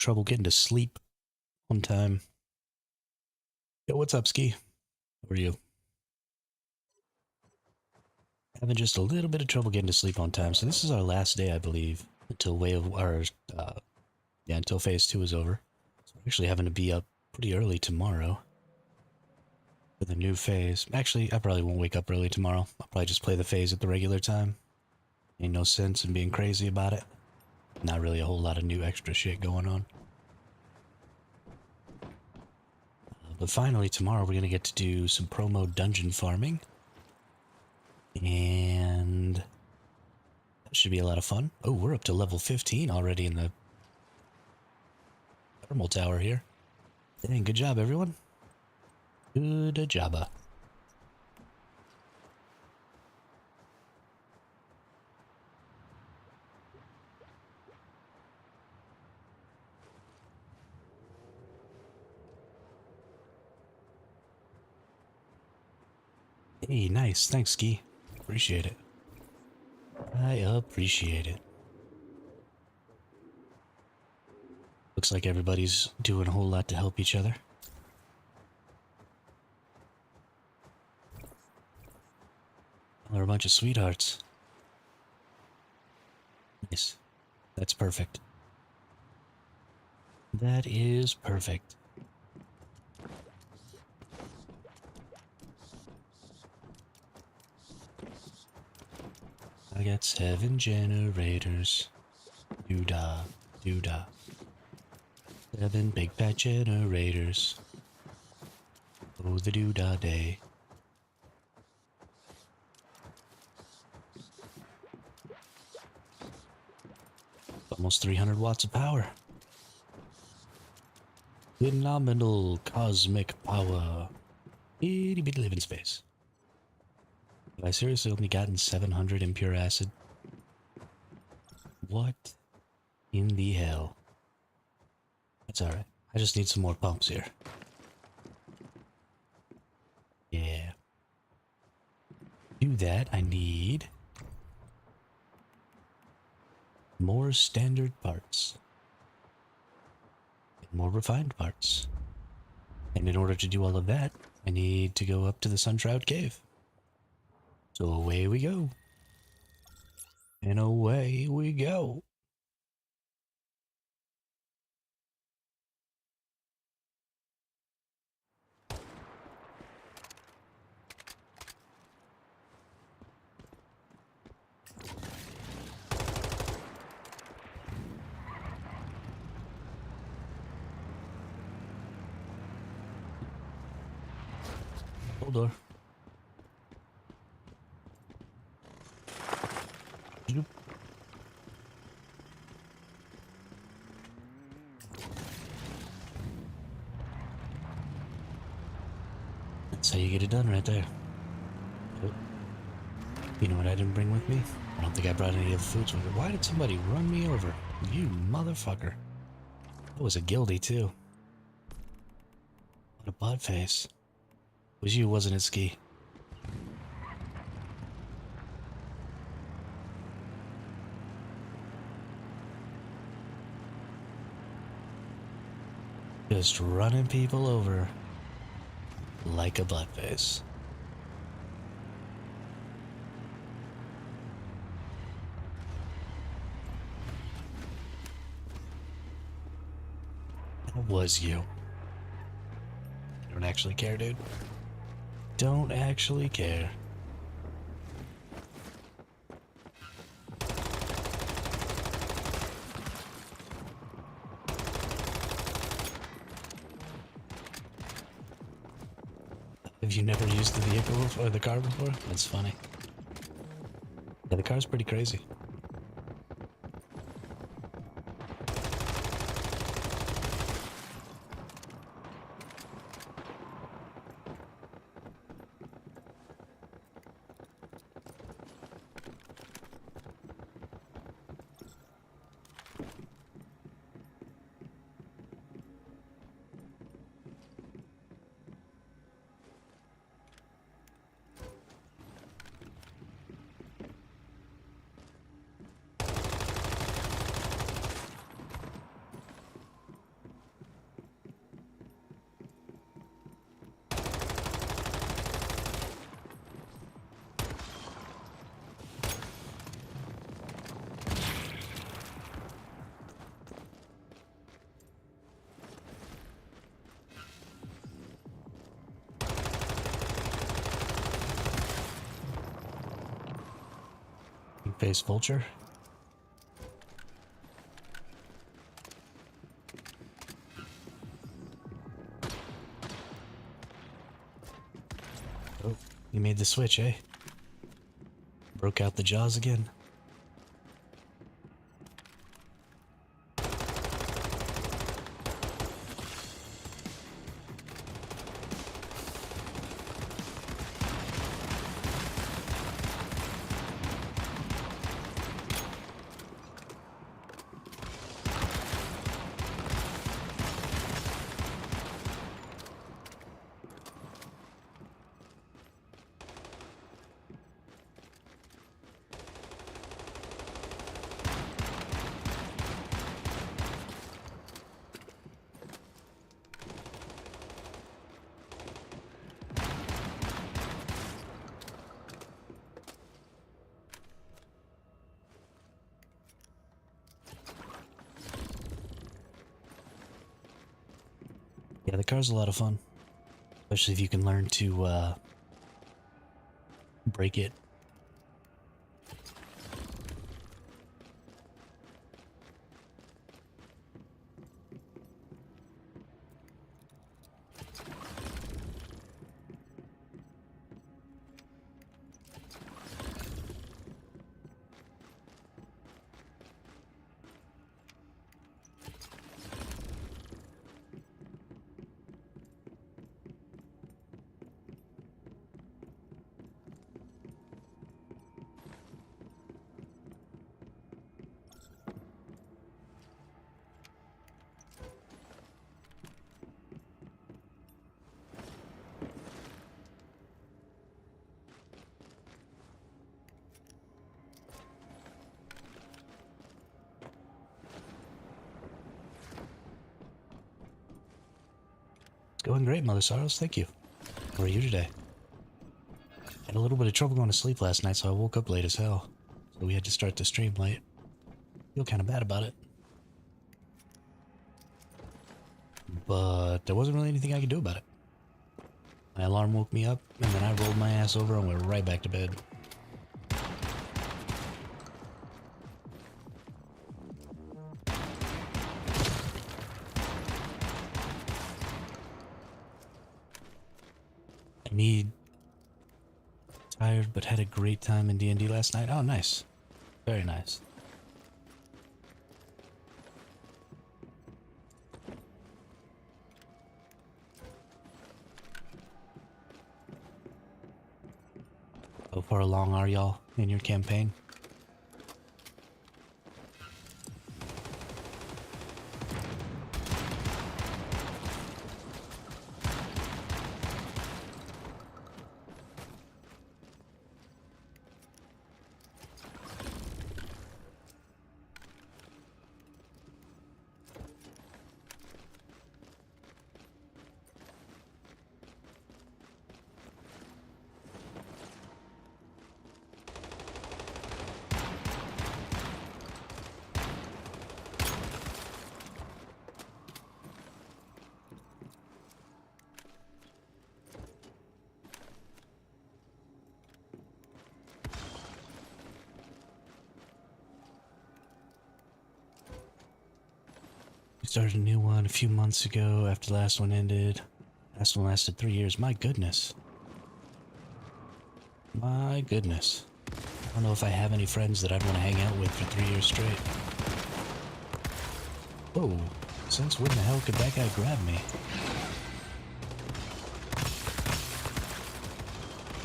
trouble getting to sleep on time. Yo, what's up, Ski? How are you? Having just a little bit of trouble getting to sleep on time. So this is our last day, I believe, until uh, until phase 2 is over. So we're actually having to be up pretty early tomorrow for the new phase. Actually, I probably won't wake up early tomorrow. I'll probably just play the phase at the regular time. Ain't no sense in being crazy about it. Not really a whole lot of new extra shit going on. But finally, tomorrow we're going to get to do some promo dungeon farming. And that should be a lot of fun. Oh, we're up to level 15 already in the thermal tower here. Dang, good job, everyone. Good job. Hey, nice. Thanks, Ski. Appreciate it. I appreciate it. Looks like everybody's doing a whole lot to help each other. They're a bunch of sweethearts. Nice. That's perfect. That is perfect. I got 7 generators. Doo-dah, doo-dah. 7 big fat generators. Oh, the doo-dah day. Almost 300 watts of power. Phenomenal cosmic power. Itty bitty living space. Have I seriously only gotten 700 impure acid? What in the hell? That's alright. I just need some more pumps here. Yeah. To do that, I need more standard parts. And more refined parts. And in order to do all of that, I need to go up to the Sunshroud Cave. So away we go. And away we go. Hold on. Zoop. That's how you get it done right there. Oh. You know what I didn't bring with me? I don't think I brought any of the foods with me. Why did somebody run me over? You motherfucker. That was a guilty too. What a butt face. It was you, wasn't it, Ski? Just running people over like a butt face. That was you. Don't actually care, dude. Don't actually care. Have you never used the vehicle before, or the car before? That's funny. Yeah, the car's pretty crazy. face Vulture. Oh, you made the switch, eh? Broke out the jaws again. Yeah, the car's a lot of fun. Especially if you can learn to, break it. It's going great, Mother Sorrows. Thank you. How are you today? Had a little bit of trouble going to sleep last night, so I woke up late as hell. So we had to start the stream late. Feel kind of bad about it. But there wasn't really anything I could do about it. My alarm woke me up, and then I rolled my ass over and went right back to bed. Me, tired but had a great time in D&D last night. Oh, nice. Very nice. How far along are y'all in your campaign? We started a new one a few months ago after the last one ended. Last one lasted 3 years. My goodness. My goodness. I don't know if I have any friends that I'd want to hang out with for 3 years straight. Whoa. Since when the hell could that guy grab me?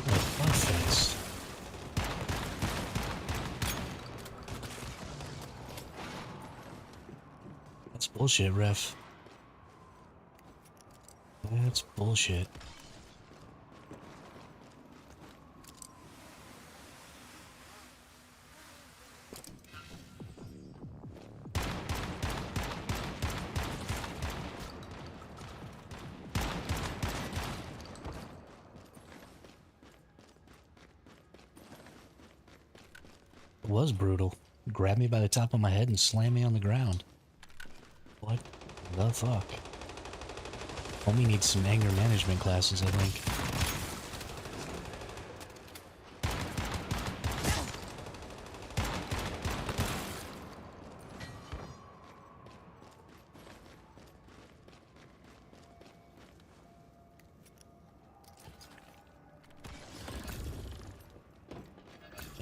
What a buttface. That's bullshit, ref. That's bullshit. It was brutal. Grabbed me by the top of my head and slammed me on the ground. What the fuck? Homie needs some anger management classes, I think.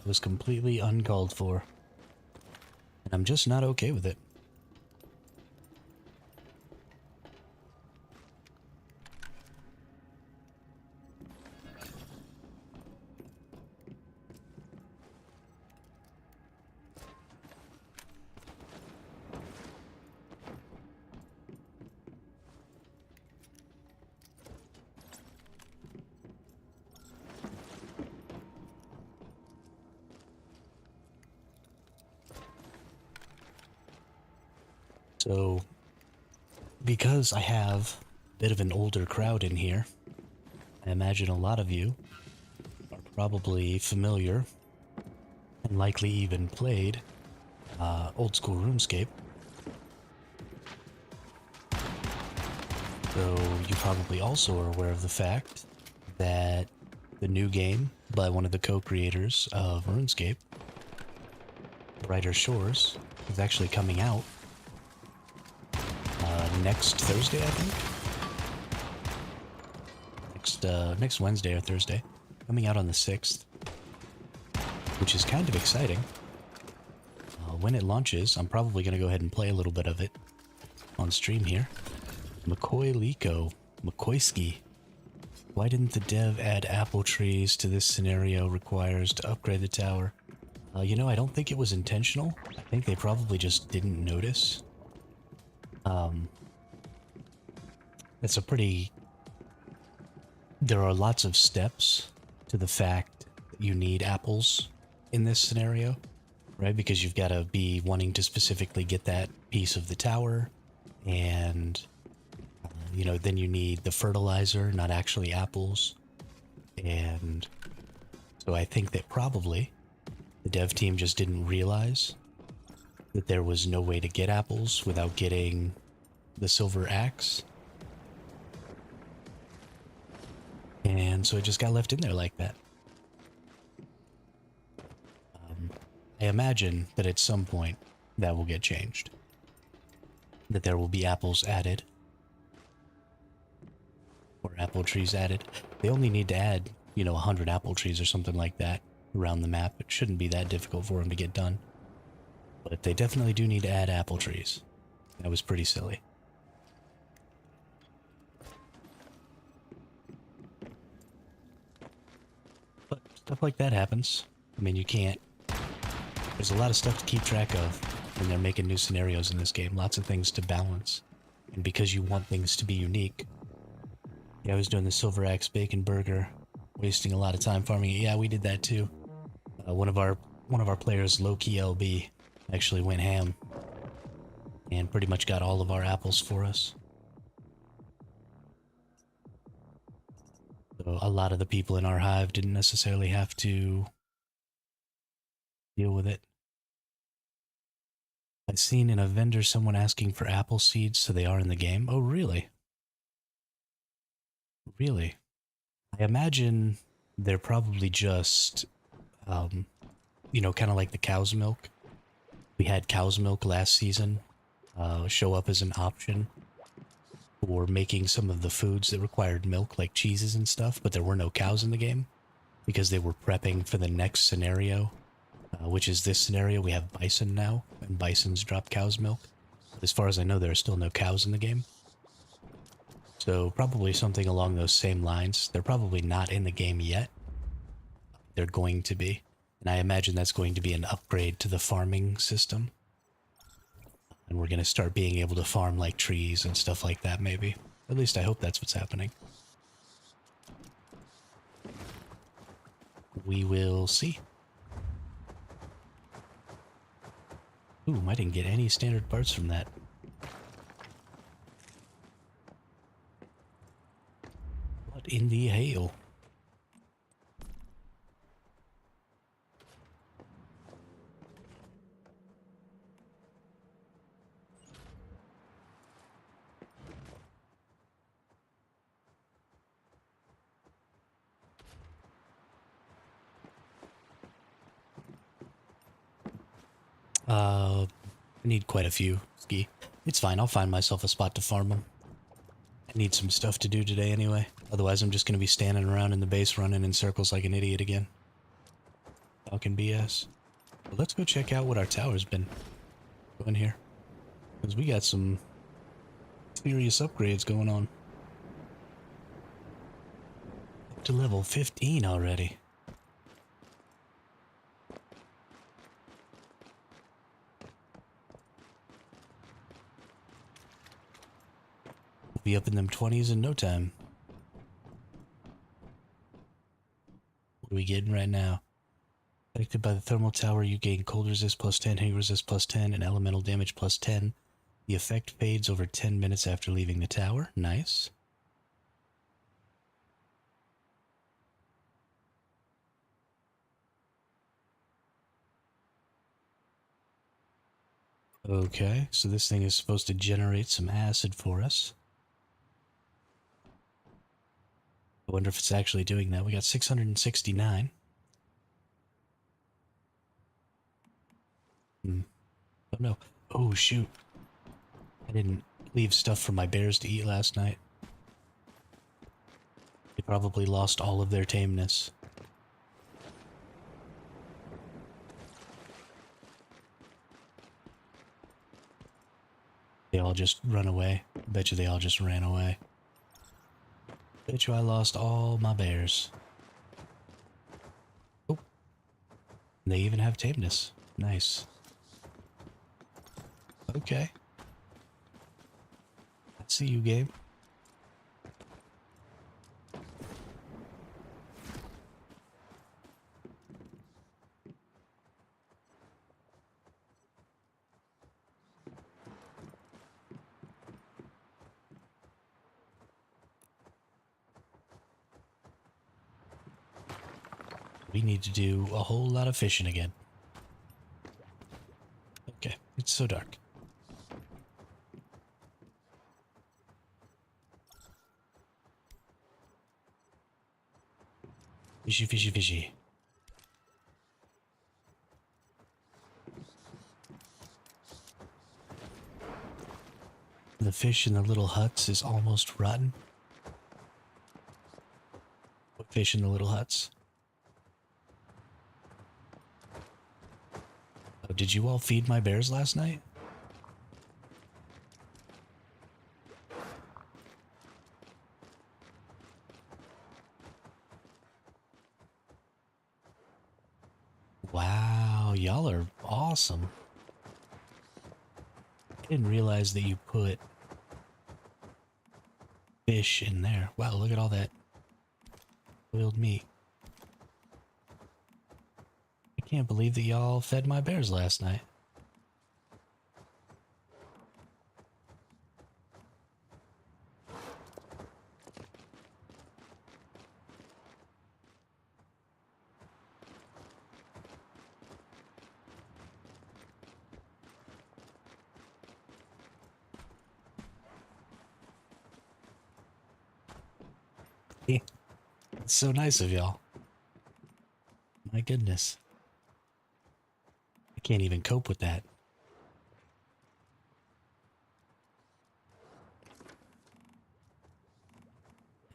It was completely uncalled for. And I'm just not okay with it. So, because I have a bit of an older crowd in here, I imagine a lot of you are probably familiar and likely even played old school RuneScape. So you probably also are aware of the fact that the new game by one of the co-creators of RuneScape, Brighter Shores, is actually coming out next Thursday, I think. Next Wednesday or Thursday, coming out on the 6th, which is kind of exciting. When it launches, I'm probably going to go ahead and play a little bit of it on stream here. McCoy Lico, McCoyski. Why didn't the dev add apple trees to this scenario requires to upgrade the tower? You know, I don't think it was intentional. I think they probably just didn't notice. It's a pretty... There are lots of steps to the fact that you need apples in this scenario, right? Because you've got to be wanting to specifically get that piece of the tower, and, you know, then you need the fertilizer, not actually apples. And so I think that probably the dev team just didn't realize that there was no way to get apples without getting the silver axe. And so it just got left in there like that. I imagine that at some point that will get changed. That there will be apples added. Or apple trees added. They only need to add, you know, 100 apple trees or something like that around the map. It shouldn't be that difficult for them to get done. But they definitely do need to add apple trees. That was pretty silly. But stuff like that happens. I mean, you can't... There's a lot of stuff to keep track of when they're making new scenarios in this game. Lots of things to balance. And because you want things to be unique... Yeah, I was doing the Silver Axe Bacon Burger, wasting a lot of time farming it. Yeah, we did that too. One of our players, Loki LB, actually went ham and pretty much got all of our apples for us. So a lot of the people in our hive didn't necessarily have to deal with it. I've seen in a vendor someone asking for apple seeds, so they are in the game. Oh, really? Really? I imagine they're probably just, you know, kind of like the cow's milk. We had cow's milk last season show up as an option for making some of the foods that required milk, like cheeses and stuff, but there were no cows in the game because they were prepping for the next scenario, which is this scenario. We have bison now, and bisons drop cow's milk. But as far as I know, there are still no cows in the game. So probably something along those same lines. They're probably not in the game yet. They're going to be. And I imagine that's going to be an upgrade to the farming system. And we're going to start being able to farm like trees and stuff like that, maybe. At least I hope that's what's happening. We will see. Ooh, I didn't get any standard parts from that. What in the hail? I need quite a few, Ski. It's fine, I'll find myself a spot to farm them. I need some stuff to do today anyway. Otherwise I'm just going to be standing around in the base running in circles like an idiot again. talking BS. But let's go check out what our tower's been doing here. Because we got some serious upgrades going on. Up to level 15 already. We'll be up in them 20s in no time. What are we getting right now? Affected by the thermal tower, you gain cold resist plus 10, heat resist plus 10, and elemental damage plus 10. The effect fades over 10 minutes after leaving the tower. Nice. Okay, so this thing is supposed to generate some acid for us. I wonder if it's actually doing that. We got 669. Oh no. Oh shoot. I didn't leave stuff for my bears to eat last night. They probably lost all of their tameness. They all just run away. I bet you they all just ran away. Bet you I lost all my bears. Oh. They even have tameness. Nice. Okay. I see you, game. We need to do a whole lot of fishing again. Okay, it's so dark. Fishy, fishy, fishy. The fish in the little huts is almost rotten. What fish in the little huts? Oh, did you all feed my bears last night? Wow, y'all are awesome. I didn't realize that you put fish in there. Wow, look at all that boiled meat. I can't believe that y'all fed my bears last night. It's so nice of y'all. My goodness. I can't even cope with that.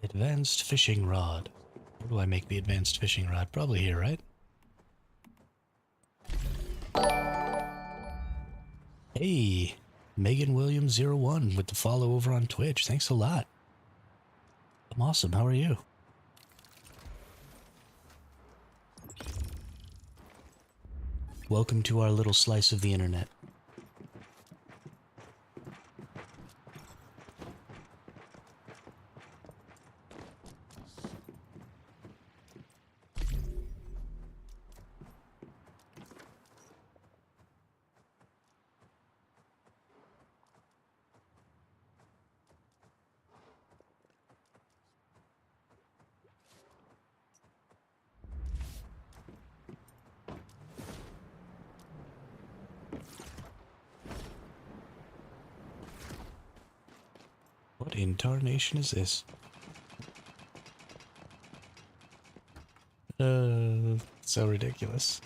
Advanced fishing rod. Where do I make the advanced fishing rod? Probably here, right? Hey, Megan Williams 01 with the follow over on Twitch. Thanks a lot. I'm awesome. How are you? Welcome to our little slice of the internet. What in tarnation is this? So ridiculous.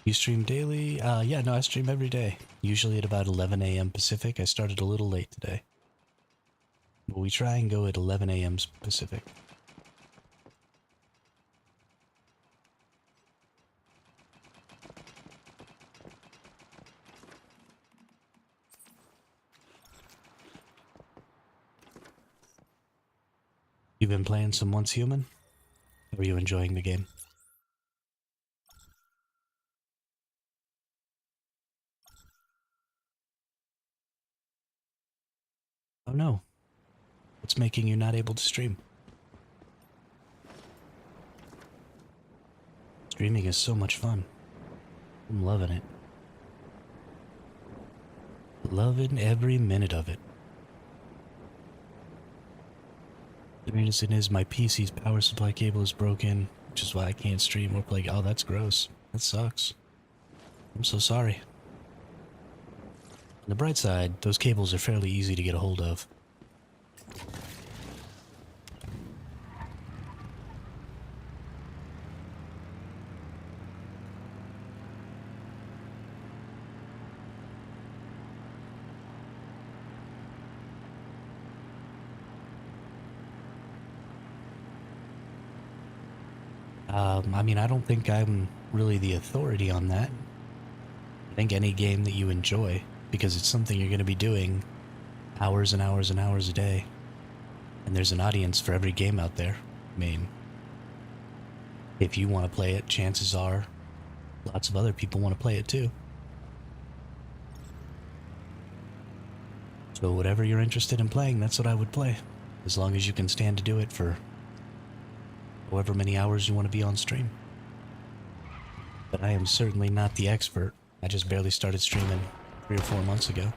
You stream daily? Yeah, no, I stream every day. Usually at about 11 a.m. Pacific. I started a little late today. But we try and go at 11 a.m. Pacific. You've been playing some Once Human? Or are you enjoying the game? Oh no. What's making you not able to stream? Streaming is so much fun. I'm loving it. Loving every minute of it. The reason is my PC's power supply cable is broken, which is why I can't stream or play. Oh, that's gross. That sucks. I'm so sorry. On the bright side, those cables are fairly easy to get a hold of. I mean, I don't think I'm really the authority on that. I think any game that you enjoy, because it's something you're going to be doing hours and hours and hours a day, and there's an audience for every game out there. I mean, if you want to play it, chances are lots of other people want to play it too. So whatever you're interested in playing, that's what I would play. As long as you can stand to do it for however many hours you want to be on stream. But I am certainly not the expert. I just barely started streaming 3 or 4 months ago.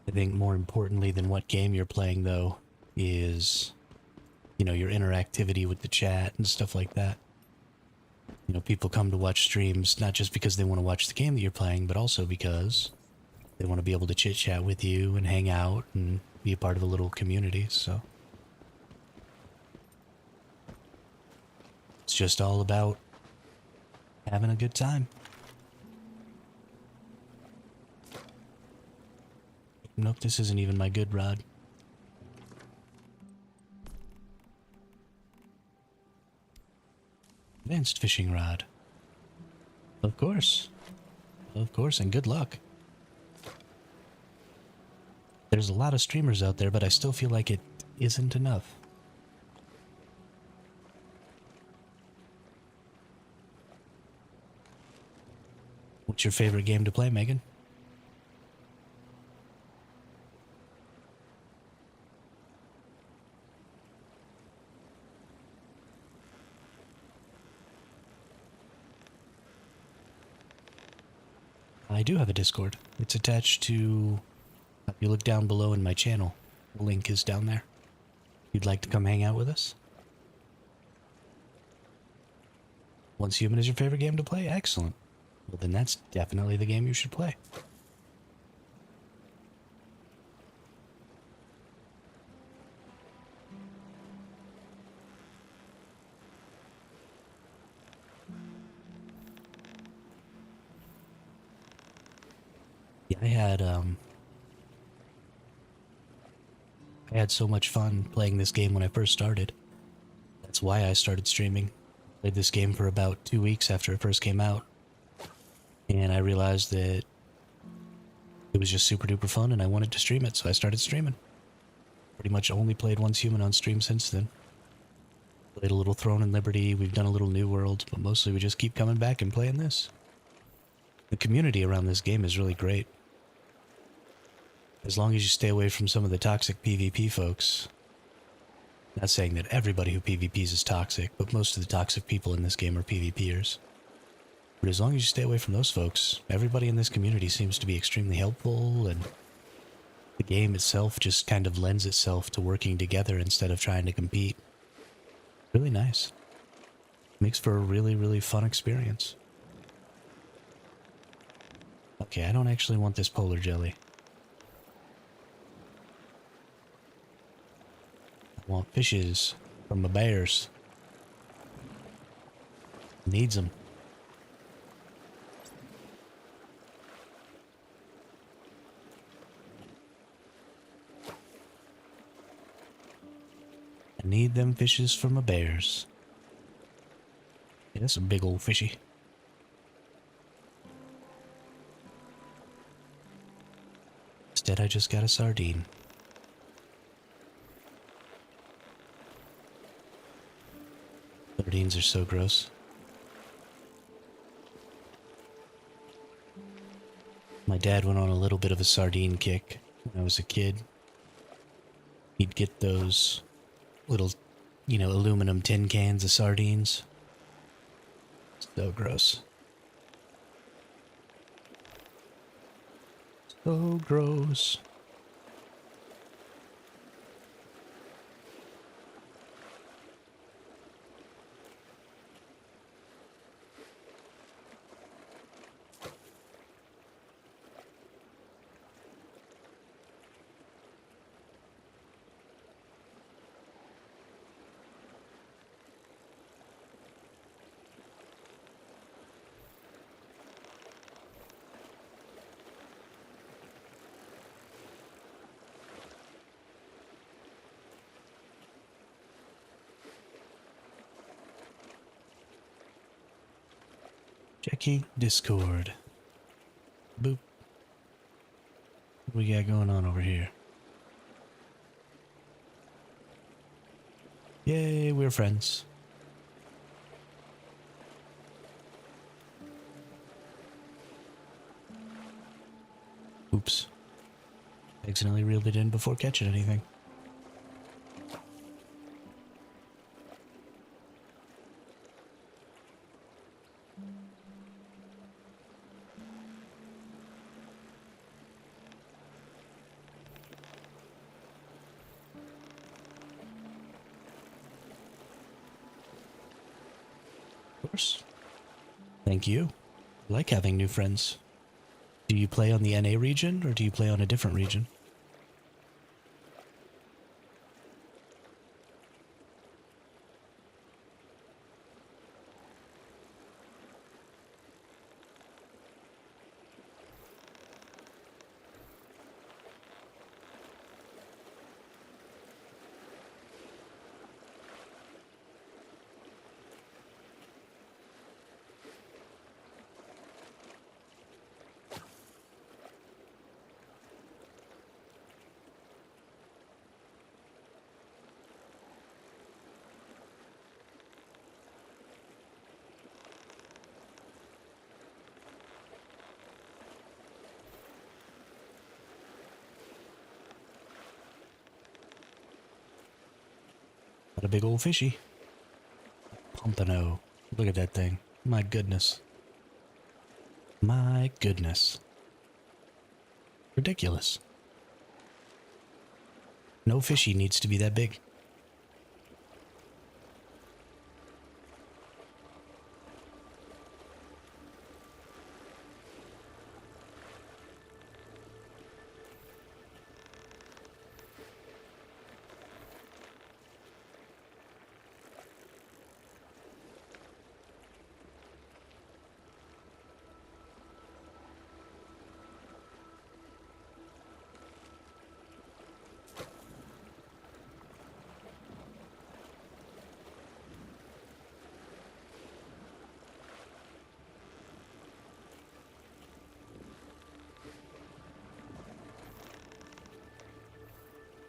I think more importantly than what game you're playing, though, is, you know, your interactivity with the chat and stuff like that. You know, people come to watch streams not just because they want to watch the game that you're playing, but also because they want to be able to chit-chat with you and hang out and be a part of a little community, so. It's just all about having a good time. Nope, this isn't even my good rod. Advanced fishing rod. Of course. Of course, and good luck. There's a lot of streamers out there, but I still feel like it isn't enough. What's your favorite game to play, Megan? I do have a Discord. It's attached to... If you look down below in my channel, the link is down there. You'd like to come hang out with us? Once Human is your favorite game to play? Excellent. Well, then that's definitely the game you should play. Yeah, I had so much fun playing this game when I first started. That's why I started streaming. Played this game for about 2 weeks after it first came out. And I realized that it was just super duper fun and I wanted to stream it, so I started streaming. Pretty much only played Once Human on stream since then. Played a little Throne and Liberty, we've done a little New World, but mostly we just keep coming back and playing this. The community around this game is really great. As long as you stay away from some of the toxic PvP folks. Not saying that everybody who PvPs is toxic, but most of the toxic people in this game are PvPers. But as long as you stay away from those folks, everybody in this community seems to be extremely helpful, and the game itself just kind of lends itself to working together instead of trying to compete. Really nice. Makes for a really, really fun experience. Okay, I don't actually want this polar jelly. I want fishes from the bears. Needs them. I need them fishes from the bears. Yeah, that's a big old fishy. Instead, I just got a sardine. Sardines are so gross. My dad went on a little bit of a sardine kick when I was a kid. He'd get those little, aluminum tin cans of sardines. So gross. So gross. Checking Discord. Boop. What we got going on over here? Yay, we're friends. Oops. Accidentally reeled it in before catching anything. Of course. Thank you. I like having new friends. Do you play on the NA region, or do you play on a different region? Got a big old fishy. Pompano. Look at that thing. My goodness. My goodness. Ridiculous. No fishy needs to be that big.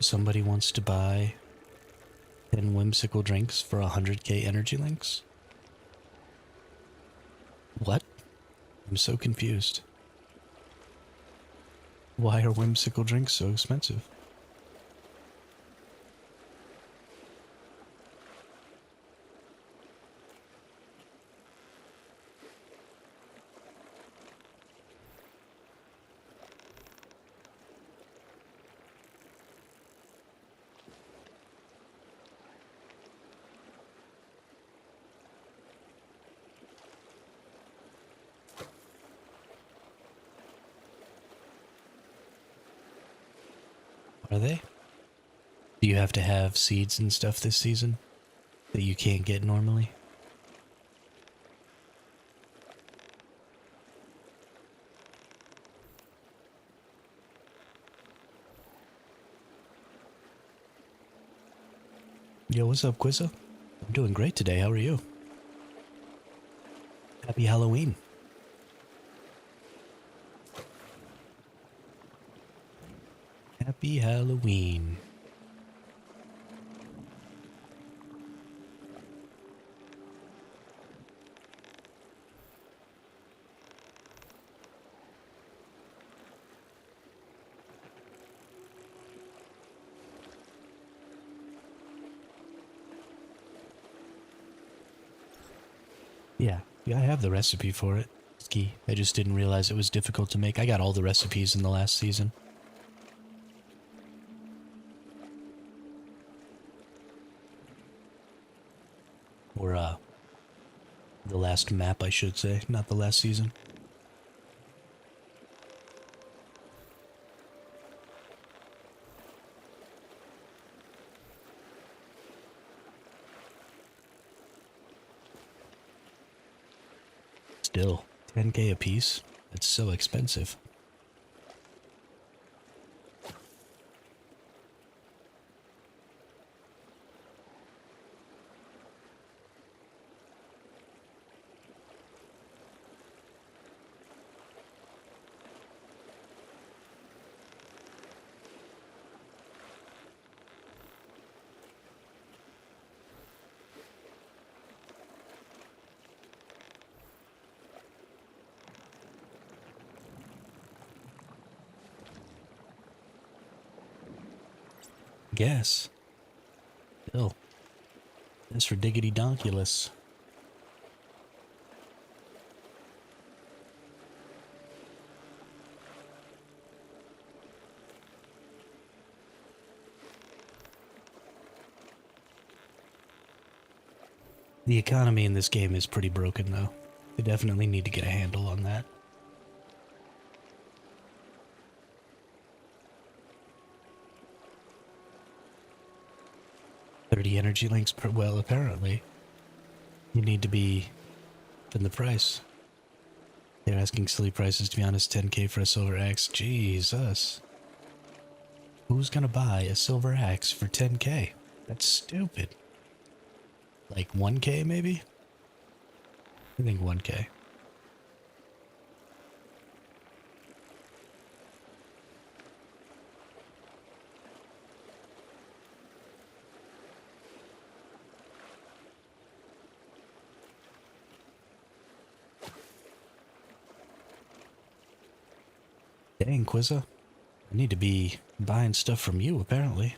Somebody wants to buy 10 whimsical drinks for 100k energy links? What? I'm so confused. Why are whimsical drinks so expensive? Are they? Do you have to have seeds and stuff this season that you can't get normally? Yo, what's up, Quizza? I'm doing great today. How are you? Happy Halloween. Happy Halloween. Yeah, I have the recipe for it. Ski. I just didn't realize it was difficult to make. I got all the recipes in the last season. Or, the last map, I should say, not the last season. Still, 10k a piece? That's so expensive. Guess. Still. That's for diggity donkulus. The economy in this game is pretty broken, though. They definitely need to get a handle on that. $30 energy links per... Well, apparently. You need to be... in the price. They're asking silly prices, to be honest. 10k for a silver axe. Jesus. Who's gonna buy a silver axe for 10k? That's stupid. Like 1k, maybe? I think 1k. Dang, Quizza. I need to be buying stuff from you, apparently.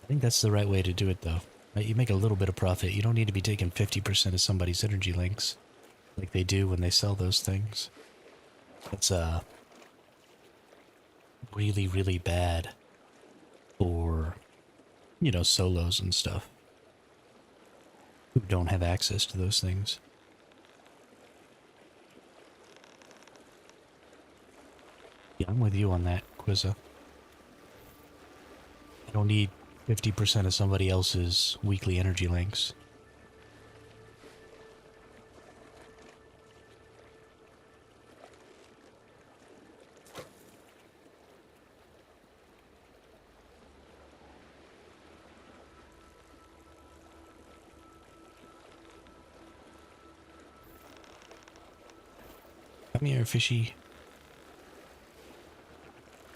I think that's the right way to do it, though. Right? You make a little bit of profit. You don't need to be taking 50% of somebody's energy links, like they do when they sell those things. That's, really, really bad for, you know, solos and stuff who don't have access to those things. Yeah, I'm with you on that, Quizza. I don't need 50% of somebody else's weekly energy links. Come here, fishy.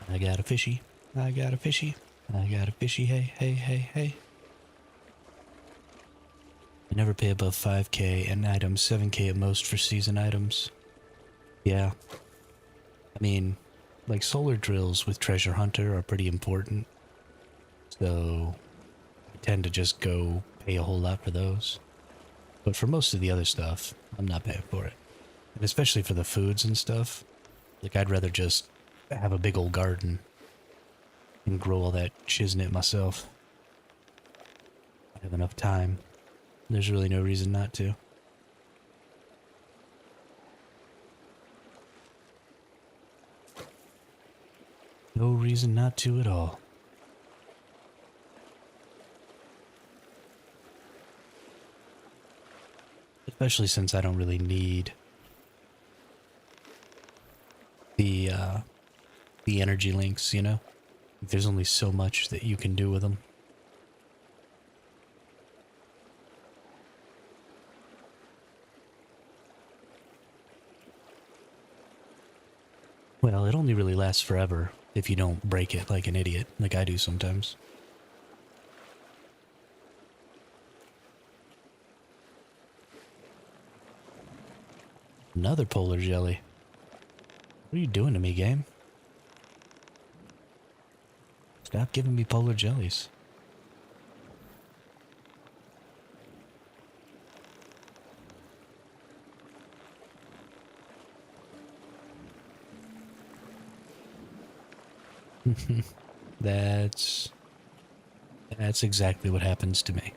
I got a fishy. I got a fishy. I got a fishy. Hey, hey, hey, hey. I never pay above 5k an item, 7k at most for season items. Yeah. I mean, like solar drills with Treasure Hunter are pretty important. So, I tend to just go pay a whole lot for those. But for most of the other stuff, I'm not paying for it. And especially for the foods and stuff. Like, I'd rather just have a big old garden and grow all that shiznit myself. I have enough time. There's really no reason not to. No reason not to at all. Especially since I don't really need the energy links, you know? There's only so much that you can do with them. Well, it only really lasts forever if you don't break it like an idiot, like I do sometimes. Another polar jelly. What are you doing to me, game? Stop giving me polar jellies. That's exactly what happens to me.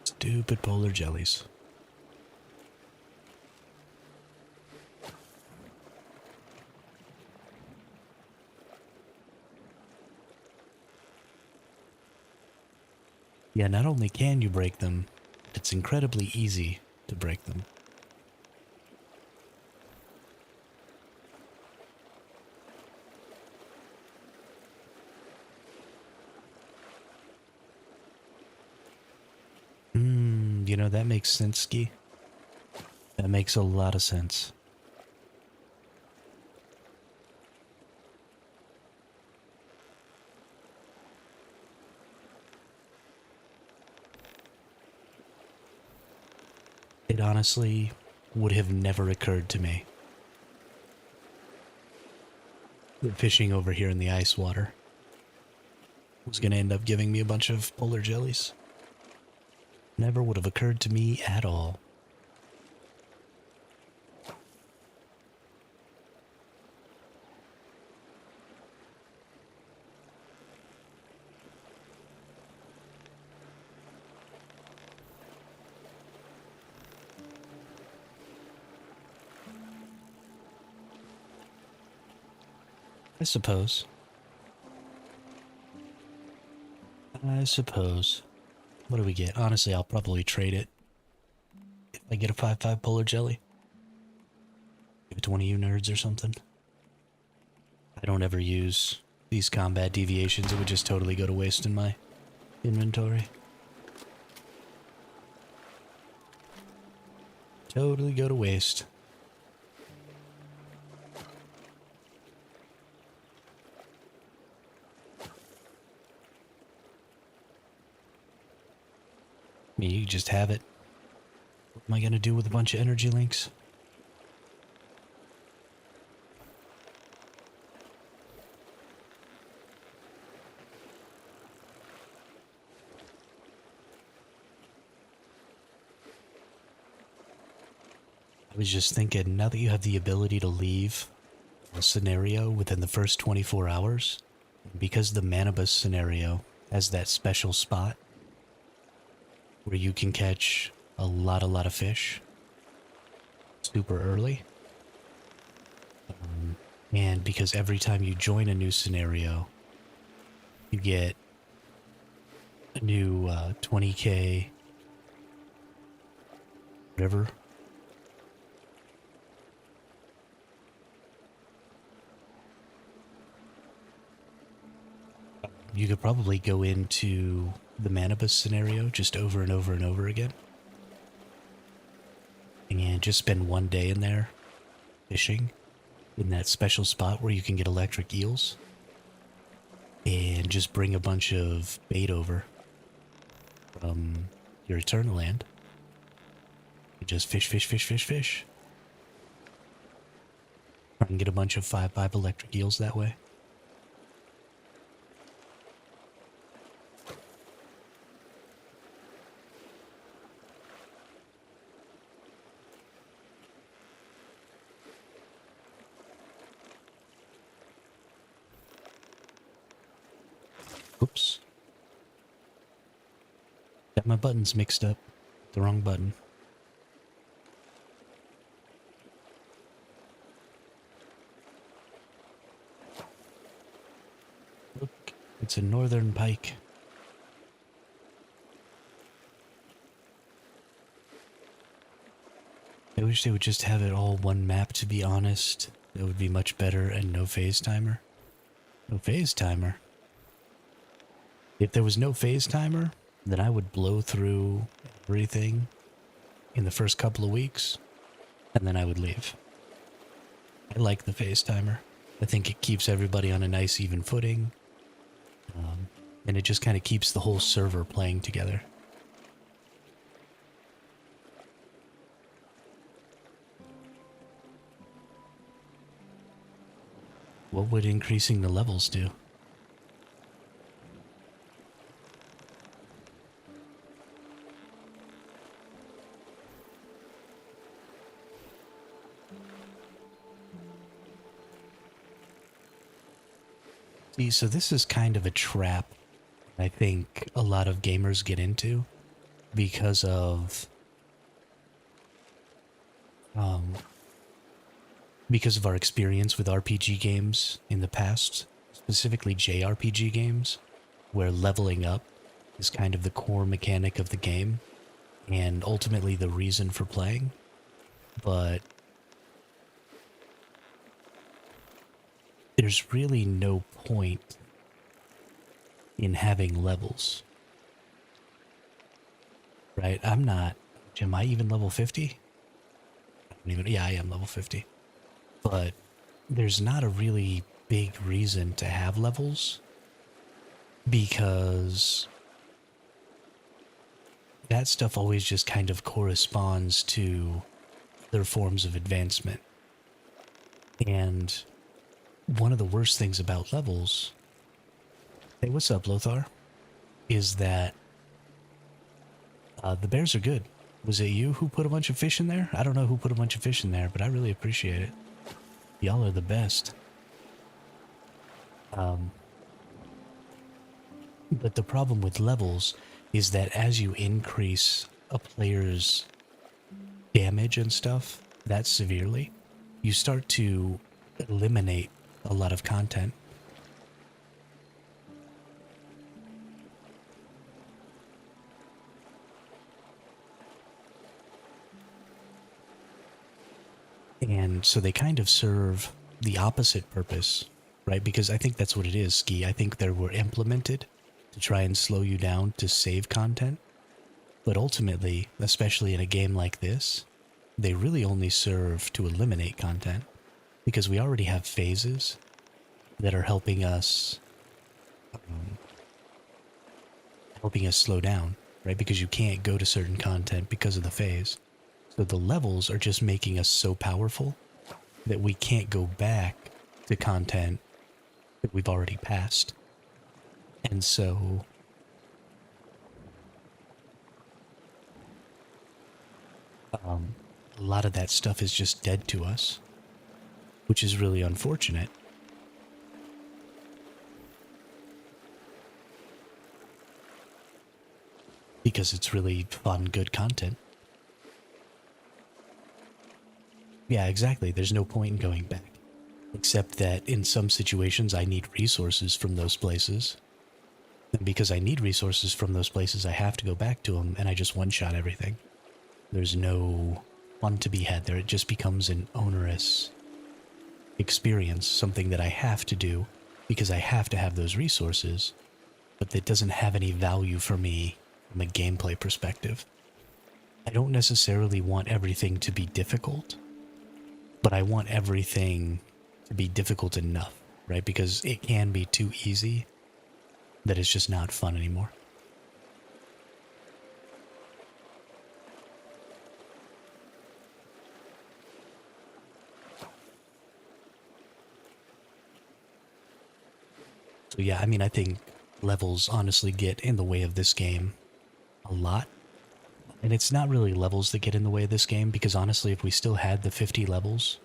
Stupid polar jellies. Yeah, not only can you break them, it's incredibly easy to break them. You know, that makes sense, Ski. That makes a lot of sense. It honestly would have never occurred to me that fishing over here in the ice water was going to end up giving me a bunch of polar jellies. Never would have occurred to me at all. I suppose. I suppose. What do we get? Honestly, I'll probably trade it if I get a 5-5 polar jelly. Give it to one of you nerds or something. I don't ever use these combat deviations. It would just totally go to waste in my inventory. Totally go to waste. I mean, you just have it. What am I gonna do with a bunch of energy links? I was just thinking, now that you have the ability to leave a scenario within the first 24 hours, because the Manibus scenario has that special spot where you can catch a lot of fish super early. And because every time you join a new scenario, you get a new 20k whatever. You could probably go into the Manibus scenario just over and over and over again. And just spend one day in there fishing in that special spot where you can get electric eels. And just bring a bunch of bait over from your Eternal Land. You just fish. Try and get a bunch of 5-5 electric eels that way. Oops. Got my buttons mixed up. The wrong button. Look, it's a northern pike. wish they would just have it all one map, to be honest. It would be much better, and no phase timer. No phase timer. If there was no phase timer, then I would blow through everything in the first couple of weeks, and then I would leave. I like the phase timer. I think it keeps everybody on a nice even footing, and it just kind of keeps the whole server playing together. What would increasing the levels do? See, so this is kind of a trap I think a lot of gamers get into because of our experience with RPG games in the past, specifically JRPG games, where leveling up is kind of the core mechanic of the game and ultimately the reason for playing. But there's really no point in having levels. Right? Am I even level 50? Yeah, I am level 50. But there's not a really big reason to have levels because that stuff always just kind of corresponds to other forms of advancement. And one of the worst things about levels, hey, what's up, Lothar, is that the bears are good. Was it you who put a bunch of fish in there? I don't know who put a bunch of fish in there, but I really appreciate it. Y'all are the best. But the problem with levels is that as you increase a player's damage and stuff that severely, you start to eliminate a lot of content. And so they kind of serve the opposite purpose, right? Because I think that's what it is, Ski. I think they were implemented to try and slow you down to save content. But ultimately, especially in a game like this, they really only serve to eliminate content. Because we already have phases that are helping us slow down, right? Because you can't go to certain content because of the phase. So the levels are just making us so powerful that we can't go back to content that we've already passed. And so a lot of that stuff is just dead to us, which is really unfortunate. Because it's really fun, good content. Yeah, exactly. There's no point in going back. Except that in some situations I need resources from those places. And because I need resources from those places, I have to go back to them, and I just one-shot everything. There's no fun to be had there. It just becomes an onerous experience, something that I have to do because I have to have those resources, but that doesn't have any value for me from a gameplay perspective. I don't necessarily want everything to be difficult, but I want everything to be difficult enough, right? Because it can be too easy that it's just not fun anymore. So yeah, I mean, I think levels honestly get in the way of this game a lot. And it's not really levels that get in the way of this game, because honestly, if we still had the 50 levels,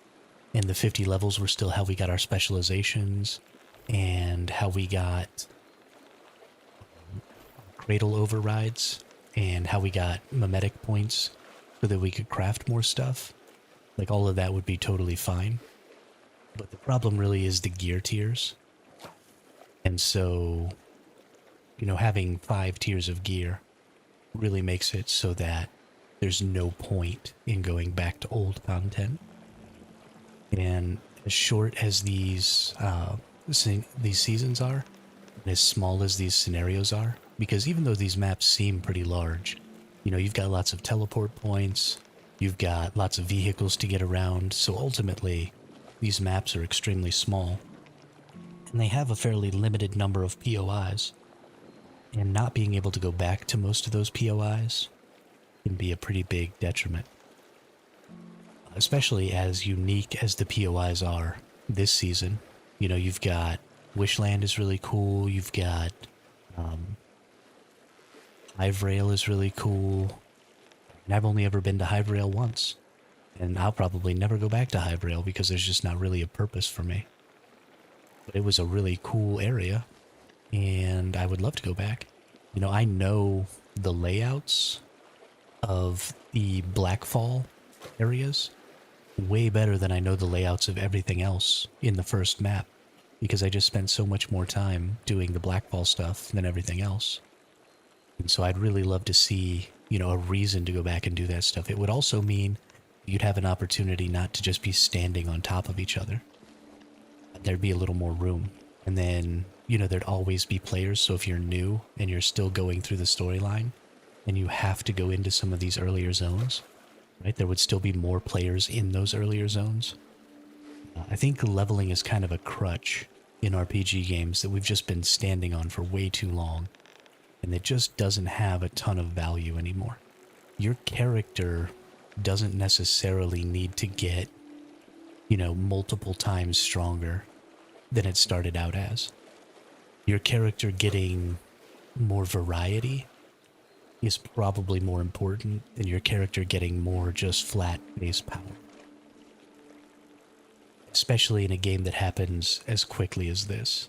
and the 50 levels were still how we got our specializations, and how we got cradle overrides, and how we got mimetic points so that we could craft more stuff, like all of that would be totally fine. But the problem really is the gear tiers. And so, you know, having 5 tiers of gear really makes it so that there's no point in going back to old content. And as short as these seasons are, and as small as these scenarios are, because even though these maps seem pretty large, you know, you've got lots of teleport points, you've got lots of vehicles to get around, so ultimately, these maps are extremely small. And they have a fairly limited number of POIs. And not being able to go back to most of those POIs can be a pretty big detriment. Especially as unique as the POIs are this season. You know, you've got Wishland is really cool, you've got Hive-Rail is really cool. And I've only ever been to Hive-Rail once. And I'll probably never go back to Hive-Rail because there's just not really a purpose for me. But it was a really cool area, and I would love to go back. You know, I know the layouts of the Blackfall areas way better than I know the layouts of everything else in the first map, because I just spent so much more time doing the Blackfall stuff than everything else. And so I'd really love to see, you know, a reason to go back and do that stuff. It would also mean you'd have an opportunity not to just be standing on top of each other. There'd be a little more room. And then, you know, there'd always be players, so if you're new and you're still going through the storyline and you have to go into some of these earlier zones, right, there would still be more players in those earlier zones. I think leveling is kind of a crutch in RPG games that we've just been standing on for way too long, and it just doesn't have a ton of value anymore. Your character doesn't necessarily need to get, you know, multiple times stronger than it started out as. Your character getting more variety is probably more important than your character getting more just flat base power. Especially in a game that happens as quickly as this.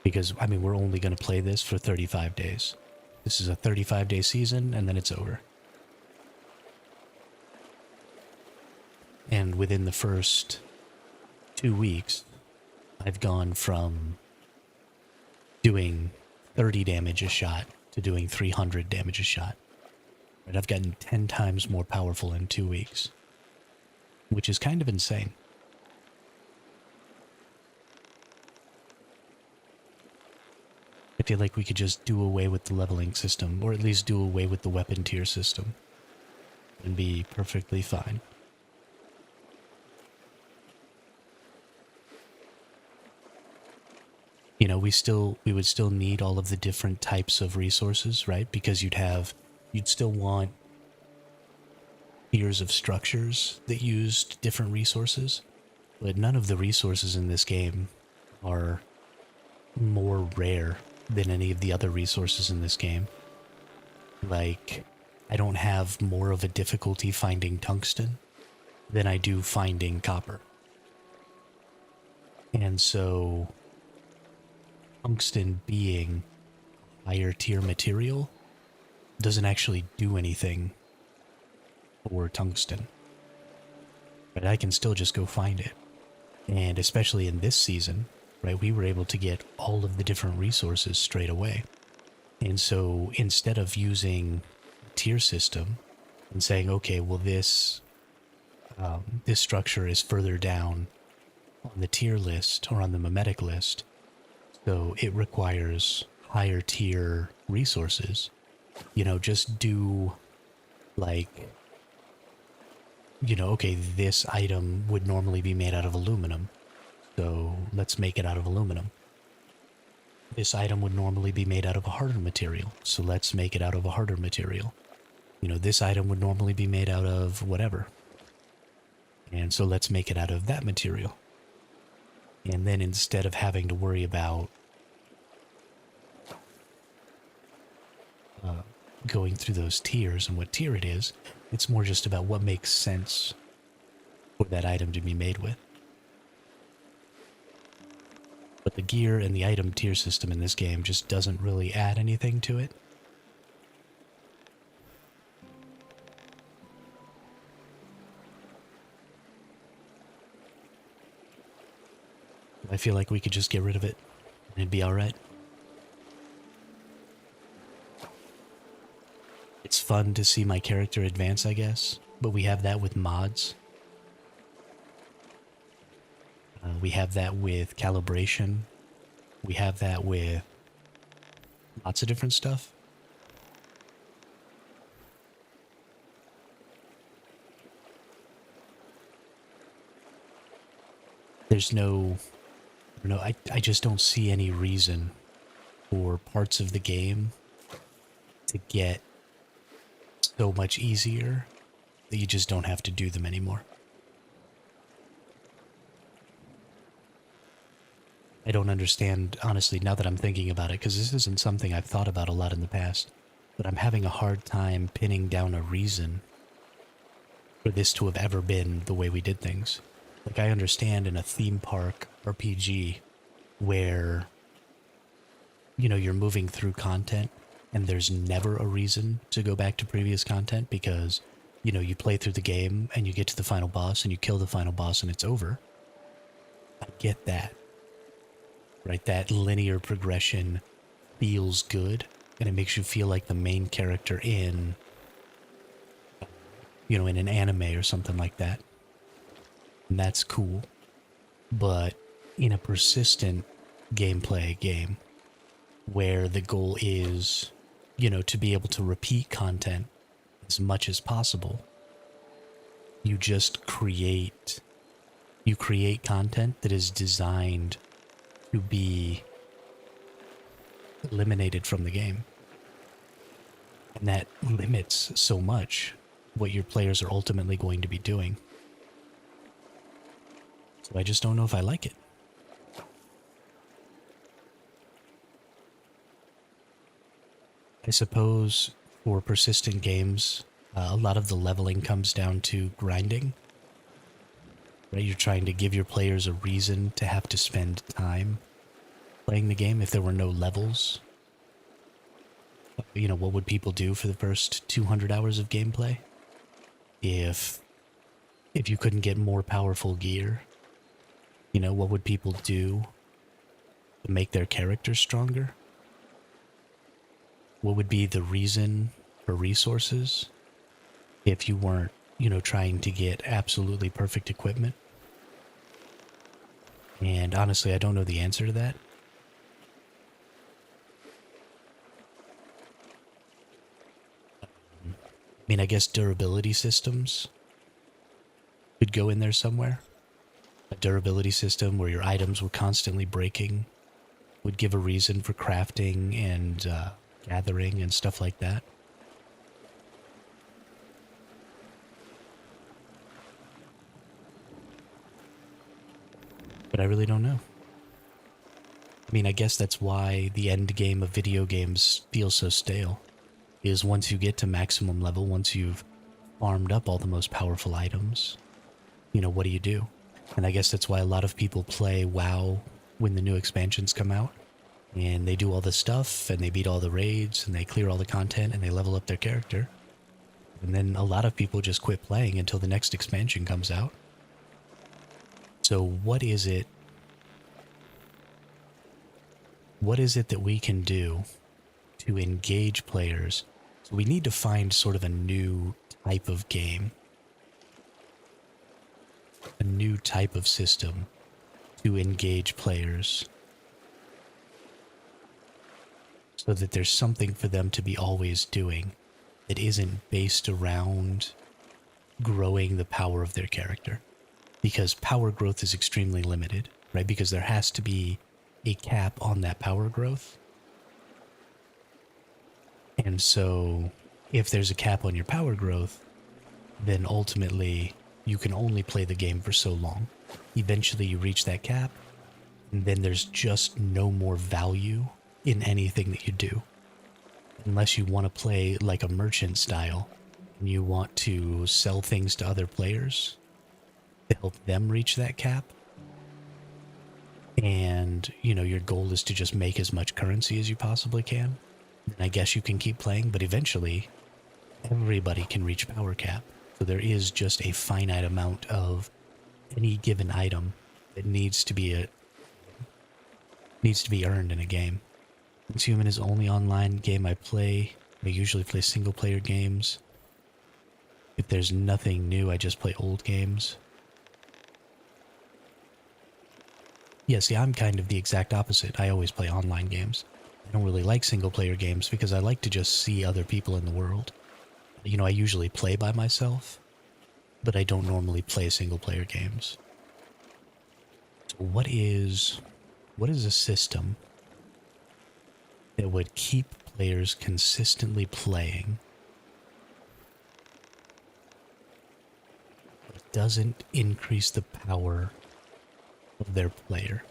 Because, I mean, we're only going to play this for 35 days. This is a 35-day season, and then it's over. And within the first 2 weeks, I've gone from doing 30 damage a shot to doing 300 damage a shot. Right? I've gotten 10 times more powerful in 2 weeks, which is kind of insane. I feel like we could just do away with the leveling system, or at least do away with the weapon tier system, and be perfectly fine. You know, we would still need all of the different types of resources, right? Because you'd still want tiers of structures that used different resources, but none of the resources in this game are more rare than any of the other resources in this game. Like, I don't have more of a difficulty finding tungsten than I do finding copper. And so tungsten being higher tier material doesn't actually do anything for tungsten. But I can still just go find it. And especially in this season, right, we were able to get all of the different resources straight away. And so instead of using a tier system and saying, okay, well this structure is further down on the tier list or on the memetic list, so it requires higher tier resources, you know, just do like, you know, okay, this item would normally be made out of aluminum, so let's make it out of aluminum. This item would normally be made out of a harder material, so let's make it out of a harder material. You know, this item would normally be made out of whatever, and so let's make it out of that material. And then instead of having to worry about going through those tiers and what tier it is, it's more just about what makes sense for that item to be made with. But the gear and the item tier system in this game just doesn't really add anything to it. I feel like we could just get rid of it and it'd be alright. fun to see my character advance, I guess. But we have that with mods. We have that with calibration. We have that with lots of different stuff. There's no, I just don't see any reason for parts of the game to get so much easier that you just don't have to do them anymore. I don't understand, honestly, now that I'm thinking about it, because this isn't something I've thought about a lot in the past, but I'm having a hard time pinning down a reason for this to have ever been the way we did things. Like, I understand in a theme park RPG where, you know, you're moving through content and there's never a reason to go back to previous content because, you know, you play through the game and you get to the final boss and you kill the final boss and it's over. I get that. Right? That linear progression feels good and it makes you feel like the main character in, you know, in an anime or something like that. And that's cool. But in a persistent gameplay game where the goal is, you know, to be able to repeat content as much as possible, you just create content that is designed to be eliminated from the game. And that limits so much what your players are ultimately going to be doing. So I just don't know if I like it. I suppose for persistent games, a lot of the leveling comes down to grinding. Right? You're trying to give your players a reason to have to spend time playing the game. If there were no levels, you know, what would people do for the first 200 hours of gameplay? If you couldn't get more powerful gear, you know, what would people do to make their characters stronger? What would be the reason for resources if you weren't, you know, trying to get absolutely perfect equipment? And honestly, I don't know the answer to that. I mean, I guess durability systems could go in there somewhere. A durability system where your items were constantly breaking would give a reason for crafting and gathering and stuff like that. But I really don't know. I mean, I guess that's why the end game of video games feels so stale. Is once you get to maximum level, once you've farmed up all the most powerful items, you know, what do you do? And I guess that's why a lot of people play WoW when the new expansions come out. And they do all the stuff, and they beat all the raids, and they clear all the content, and they level up their character. And then a lot of people just quit playing until the next expansion comes out. So what is it that we can do to engage players? So we need to find sort of a new type of game, a new type of system to engage players so that there's something for them to be always doing that isn't based around growing the power of their character. Because power growth is extremely limited, right? Because there has to be a cap on that power growth. And so if there's a cap on your power growth, then ultimately you can only play the game for so long. Eventually you reach that cap, and then there's just no more value in anything that you do. Unless you want to play like a merchant style, and you want to sell things to other players to help them reach that cap. And, you know, your goal is to just make as much currency as you possibly can. Then I guess you can keep playing, but eventually everybody can reach power cap. So there is just a finite amount of any given item that needs to be earned in a game. Since Human is the only online game I play I usually play single player games. If there's nothing new, I just play old games. Yeah, see, I'm kind of the exact opposite. I always play online games. I don't really like single player games because I like to just see other people in the world. You know, I usually play by myself, but I don't normally play single player games. So what is a system that would keep players consistently playing but doesn't increase the power of their player?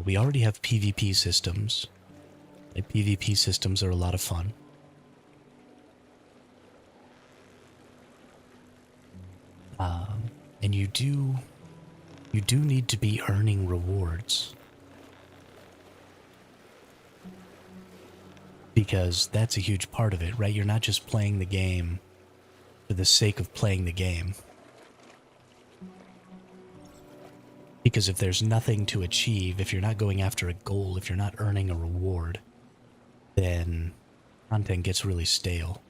We already have PvP systems. Like, PvP systems are a lot of fun. And you do need to be earning rewards. Because that's a huge part of it, right? You're not just playing the game for the sake of playing the game. Because if there's nothing to achieve, if you're not going after a goal, if you're not earning a reward, then content gets really stale.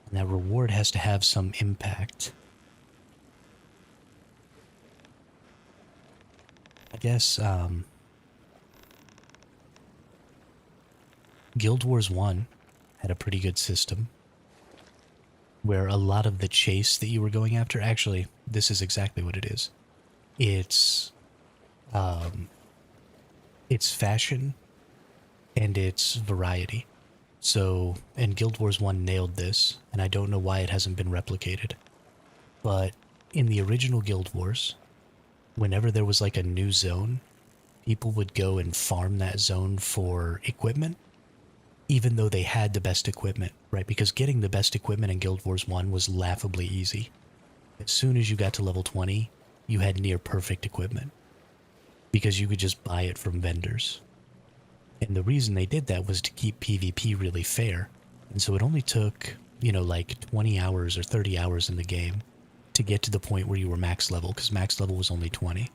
And that reward has to have some impact. I guess, Guild Wars 1 had a pretty good system where a lot of the chase that you were going after, actually, this is exactly what it is. It's fashion and it's variety. So, and Guild Wars 1 nailed this, and I don't know why it hasn't been replicated. But in the original Guild Wars, whenever there was like a new zone, people would go and farm that zone for equipment, even though they had the best equipment, right? Because getting the best equipment in Guild Wars 1 was laughably easy. As soon as you got to level 20, you had near perfect equipment, because you could just buy it from vendors. And the reason they did that was to keep PvP really fair. And so it only took, you know, like 20 hours or 30 hours in the game to get to the point where you were max level, because max level was only 20.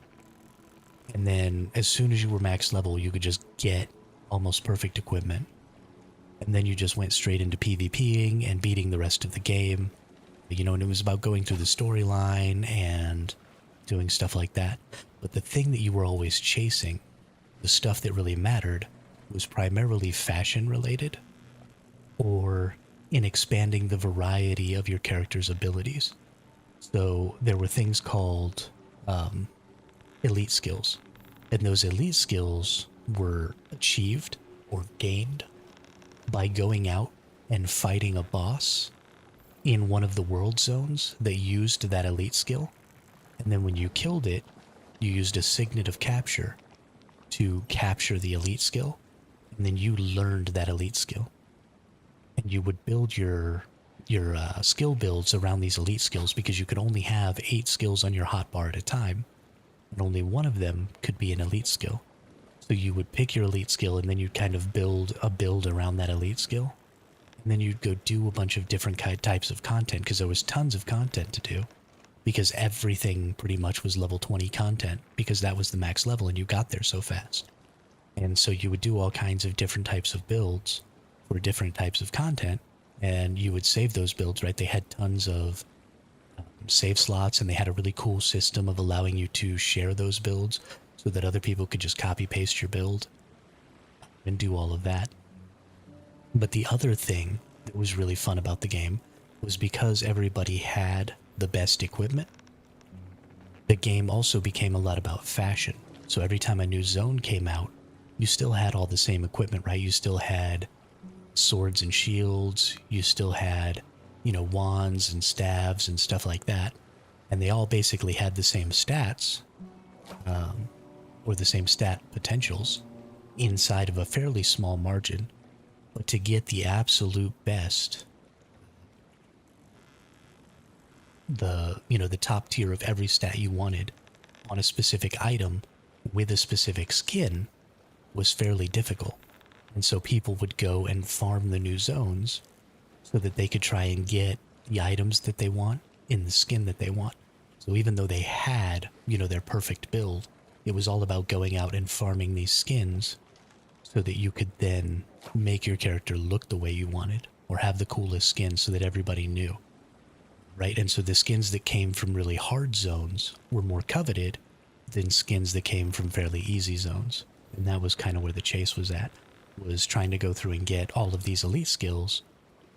And then as soon as you were max level, you could just get almost perfect equipment. And then you just went straight into PvPing and beating the rest of the game. You know, and it was about going through the storyline and doing stuff like that. But the thing that you were always chasing, the stuff that really mattered, was primarily fashion related, or in expanding the variety of your character's abilities. So there were things called elite skills, and those elite skills were achieved or gained by going out and fighting a boss in one of the world zones that used that elite skill. And then when you killed it, you used a signet of capture to capture the elite skill, and then you learned that elite skill. And you would build your skill builds around these elite skills, because you could only have 8 skills on your hotbar at a time, and only one of them could be an elite skill. So you would pick your elite skill, and then you'd kind of build a build around that elite skill. And then you'd go do a bunch of different types of content, because there was tons of content to do. Because everything pretty much was level 20 content, because that was the max level and you got there so fast. And so you would do all kinds of different types of builds for different types of content, and you would save those builds, right? They had tons of save slots, and they had a really cool system of allowing you to share those builds so that other people could just copy paste your build and do all of that. But the other thing that was really fun about the game was, because everybody had the best equipment, the game also became a lot about fashion. So every time a new zone came out, you still had all the same equipment, right? You still had swords and shields, you still had, you know, wands and staves and stuff like that. And they all basically had the same stats, or the same stat potentials, inside of a fairly small margin. But to get the absolute best, the top tier of every stat you wanted on a specific item with a specific skin, was fairly difficult. And so people would go and farm the new zones so that they could try and get the items that they want in the skin that they want. So even though they had, their perfect build, it was all about going out and farming these skins so that you could then make your character look the way you wanted or have the coolest skin so that everybody knew. Right? And so the skins that came from really hard zones were more coveted than skins that came from fairly easy zones. And that was kind of where the chase was at, was trying to go through and get all of these elite skills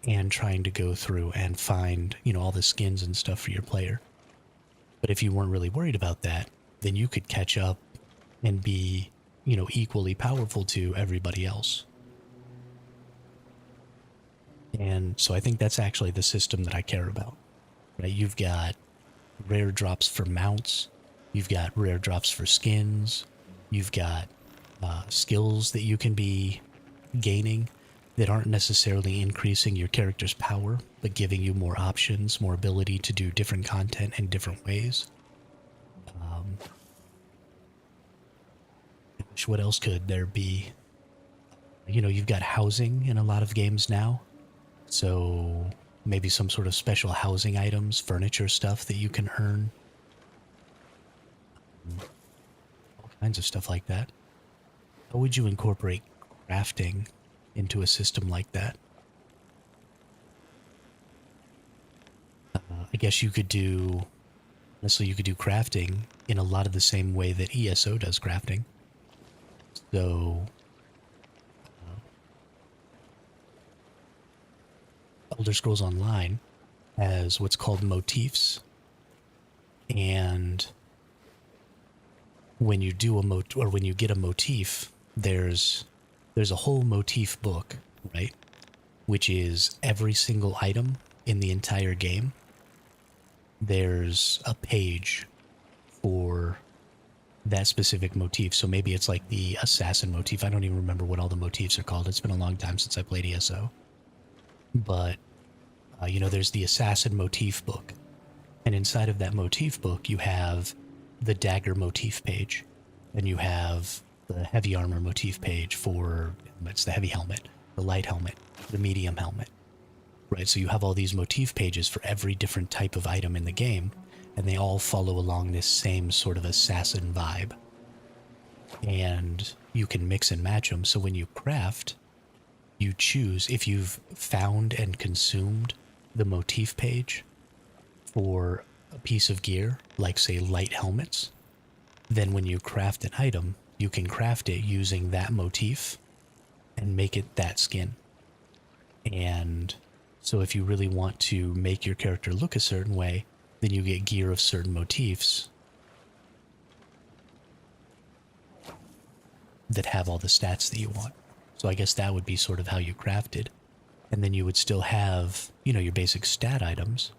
and trying to go through and find, all the skins and stuff for your player. But if you weren't really worried about that, then you could catch up and be, equally powerful to everybody else. And so I think that's actually the system that I care about. Right? You've got rare drops for mounts. You've got rare drops for skins. You've got skills that you can be gaining that aren't necessarily increasing your character's power, but giving you more options, more ability to do different content in different ways. What else could there be? You've got housing in a lot of games now. So maybe some sort of special housing items, furniture stuff that you can earn. All kinds of stuff like that. How would you incorporate crafting into a system like that? I guess you could do, honestly, you could do crafting in a lot of the same way that ESO does crafting. So, Elder Scrolls Online has what's called motifs, and when you do when you get a motif, there's a whole motif book, right? Which is every single item in the entire game. There's a page for that specific motif. So maybe it's like the assassin motif. I don't even remember what all the motifs are called. It's been a long time since I played ESO. But, there's the assassin motif book. And inside of that motif book, you have the dagger motif page. And you have the heavy armor motif page for, it's the heavy helmet, the light helmet, the medium helmet. Right, so you have all these motif pages for every different type of item in the game, and they all follow along this same sort of assassin vibe. And you can mix and match them, so when you craft, you choose if you've found and consumed the motif page for a piece of gear, like say light helmets, then when you craft an item, you can craft it using that motif and make it that skin. And so if you really want to make your character look a certain way, then you get gear of certain motifs that have all the stats that you want. So I guess that would be sort of how you crafted. And then you would still have, your basic stat items.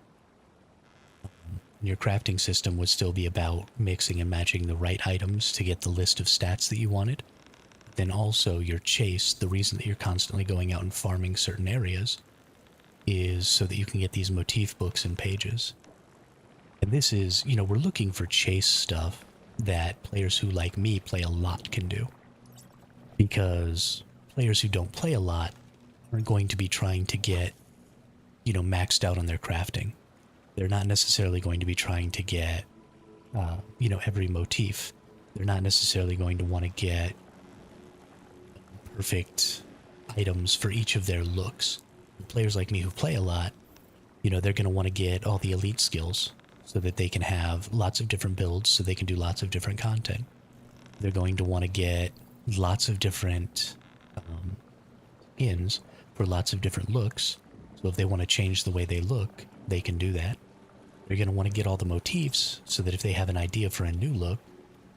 Your crafting system would still be about mixing and matching the right items to get the list of stats that you wanted. Then also your chase, the reason that you're constantly going out and farming certain areas, is so that you can get these motif books and pages. And this is, we're looking for chase stuff that players who, like me, play a lot can do. Because players who don't play a lot aren't going to be trying to get, maxed out on their crafting. They're not necessarily going to be trying to get, every motif. They're not necessarily going to want to get perfect items for each of their looks. Players like me who play a lot, they're going to want to get all the elite skills so that they can have lots of different builds so they can do lots of different content. They're going to want to get lots of different skins for lots of different looks. So if they want to change the way they look, they can do that. They're going to want to get all the motifs so that if they have an idea for a new look,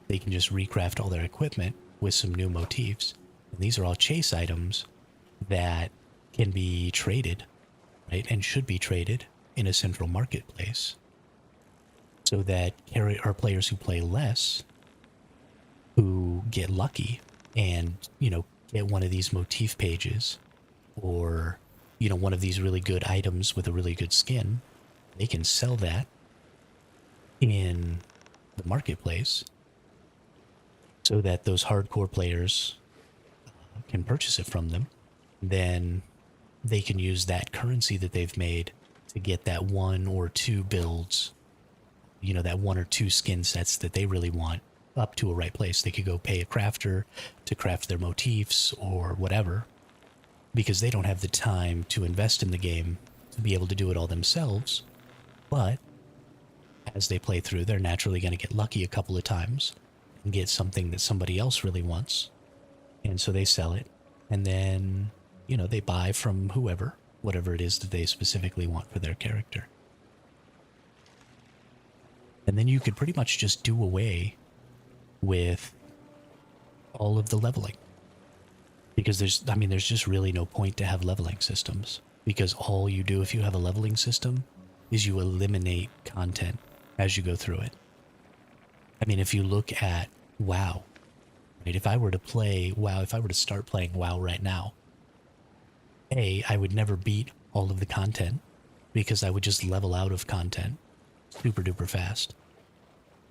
they can just recraft all their equipment with some new motifs. And these are all chase items that can be traded, right, and should be traded in a central marketplace so that our players who play less, who get lucky and, get one of these motif pages or, one of these really good items with a really good skin, they can sell that in the marketplace so that those hardcore players can purchase it from them, then they can use that currency that they've made to get that one or two builds, that one or two skin sets that they really want up to a right place. They could go pay a crafter to craft their motifs or whatever, because they don't have the time to invest in the game to be able to do it all themselves. But as they play through, they're naturally going to get lucky a couple of times and get something that somebody else really wants. And so they sell it, and then, they buy from whoever, whatever it is that they specifically want for their character. And then you could pretty much just do away with all of the leveling. Because there's just really no point to have leveling systems. Because all you do if you have a leveling system is you eliminate content as you go through it. I mean, if you look at WoW, right? If I were to play WoW, if I were to start playing WoW right now, I would never beat all of the content because I would just level out of content super duper fast.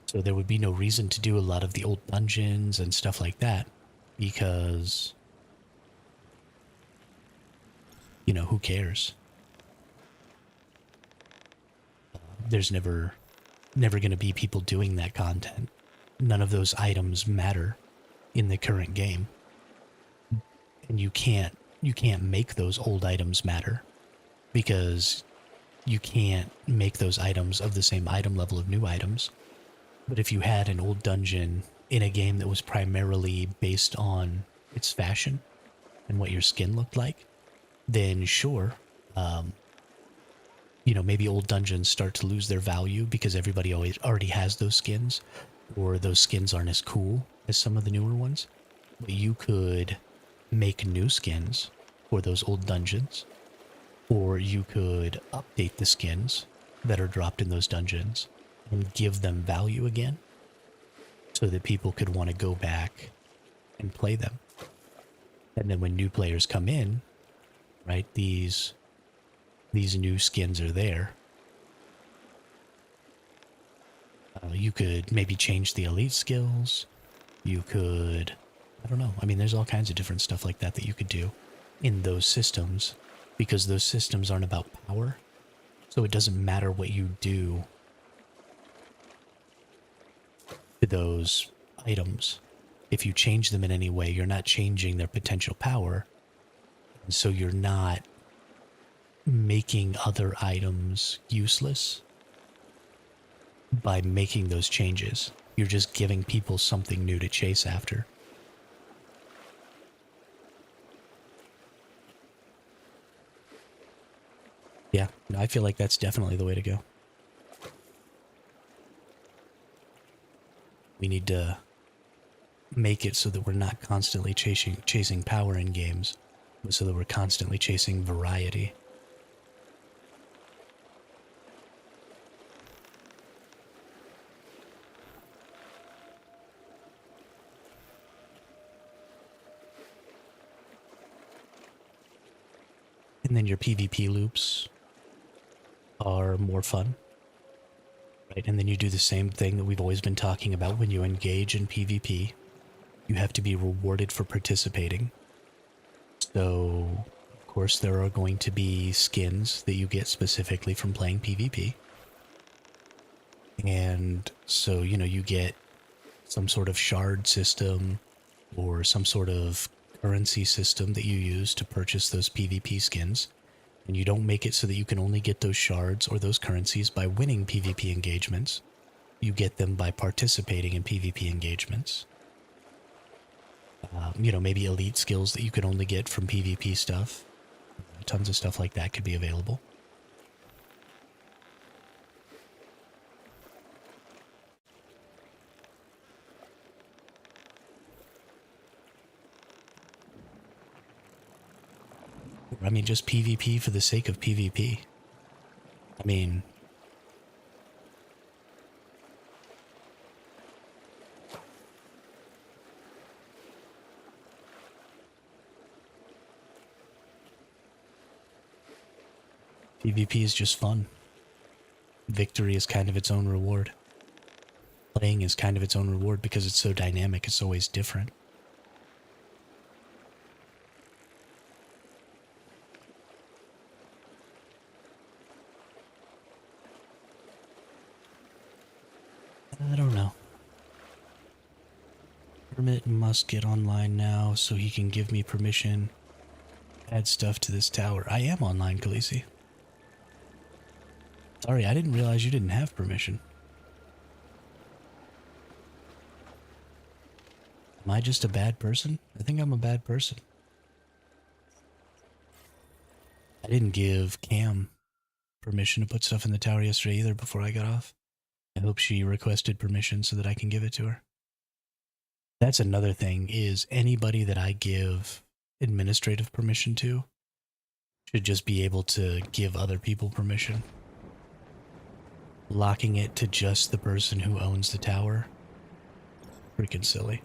So there would be no reason to do a lot of the old dungeons and stuff like that because, who cares? There's never going to be people doing that content. None of those items matter in the current game. And you can't make those old items matter because you can't make those items of the same item level of new items. But if you had an old dungeon in a game that was primarily based on its fashion and what your skin looked like, then sure, maybe old dungeons start to lose their value because everybody already has those skins, or those skins aren't as cool as some of the newer ones. But you could make new skins for those old dungeons, or you could update the skins that are dropped in those dungeons and give them value again so that people could want to go back and play them. And then when new players come in, right, these new skins are there. You could maybe change the elite skills. You could, I don't know. I mean, there's all kinds of different stuff like that you could do in those systems, because those systems aren't about power. So it doesn't matter what you do to those items. If you change them in any way, you're not changing their potential power. And so you're not making other items useless by making those changes. You're just giving people something new to chase after. Yeah, I feel like that's definitely the way to go. We need to make it so that we're not constantly chasing power in games, but so that we're constantly chasing variety. And then your PvP loops are more fun, right? And then you do the same thing that we've always been talking about when you engage in PvP. You have to be rewarded for participating. So, of course, there are going to be skins that you get specifically from playing PvP. And so, you get some sort of shard system or some sort of currency system that you use to purchase those PvP skins. And you don't make it so that you can only get those shards or those currencies by winning PvP engagements. You get them by participating in PvP engagements. Maybe elite skills that you could only get from PvP stuff. Tons of stuff like that could be available. I mean, just PvP for the sake of PvP. I mean, PvP is just fun. Victory is kind of its own reward. Playing is kind of its own reward because it's so dynamic, it's always different. I don't know. Hermit must get online now so he can give me permission. Add stuff to this tower. I am online, Khaleesi. Sorry, I didn't realize you didn't have permission. Am I just a bad person? I think I'm a bad person. I didn't give Cam permission to put stuff in the tower yesterday either before I got off. I hope she requested permission so that I can give it to her. That's another thing, is anybody that I give administrative permission to should just be able to give other people permission. Locking it to just the person who owns the tower, freaking silly.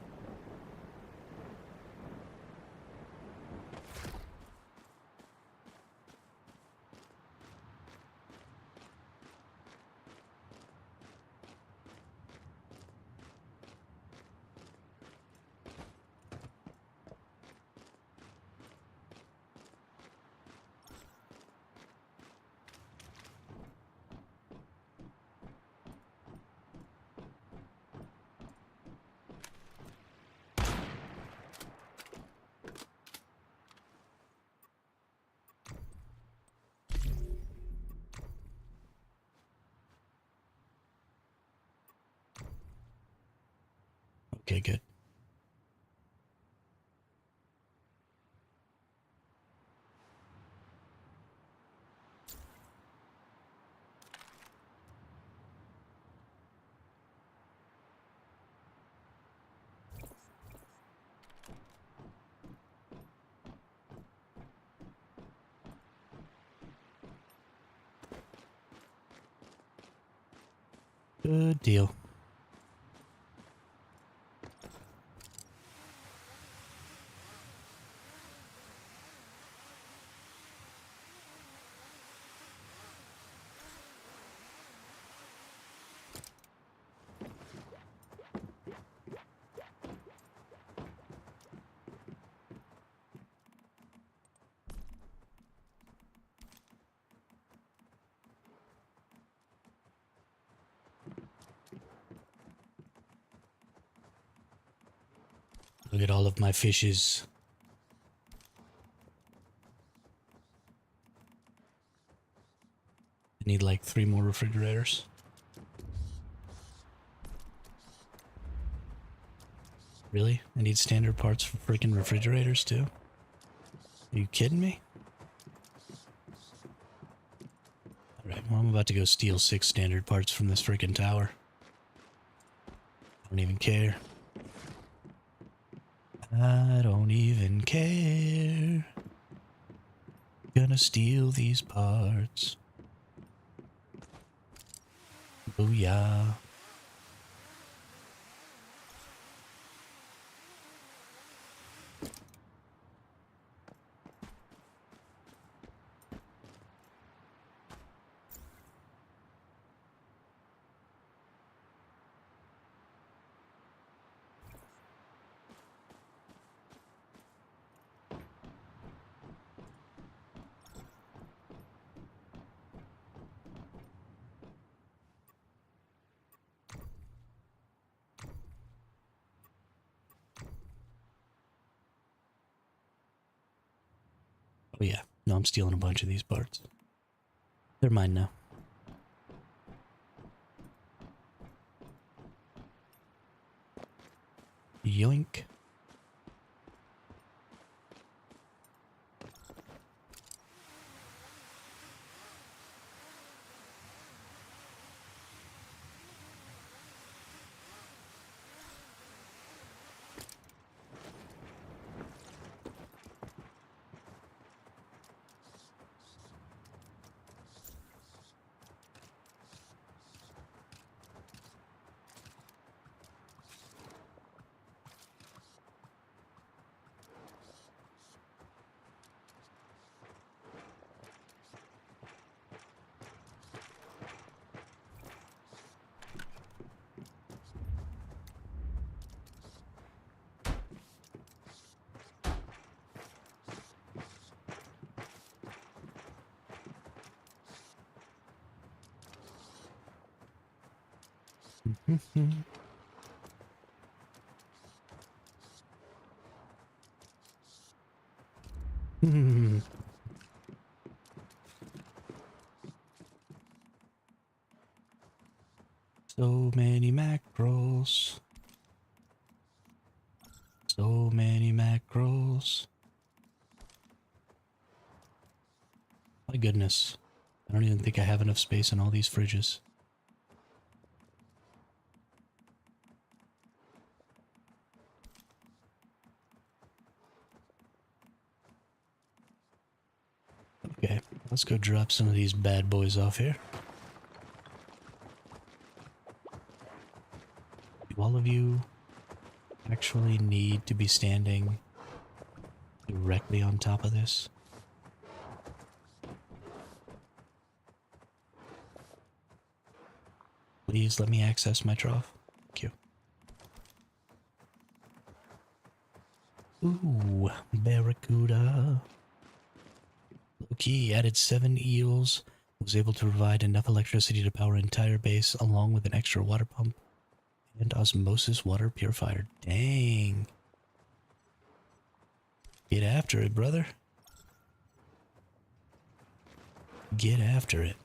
Okay, good. Good deal. Look at all of my fishes. I need like 3 more refrigerators. Really? I need standard parts for freaking refrigerators too? Are you kidding me? Alright, well, I'm about to go steal 6 standard parts from this freaking tower. I don't even care. I don't even care. Gonna steal these parts. Booyah. Oh yeah, no, I'm stealing a bunch of these parts. They're mine now. Yoink. So many mackerels. So many mackerels. My goodness. I don't even think I have enough space in all these fridges. Okay, let's go drop some of these bad boys off here. Do all of you actually need to be standing directly on top of this? Please let me access my trough. Thank you. Ooh, barracuda. Loki added 7 eels, was able to provide enough electricity to power entire base along with an extra water pump and osmosis water purifier. Dang. Get after it, brother. Get after it.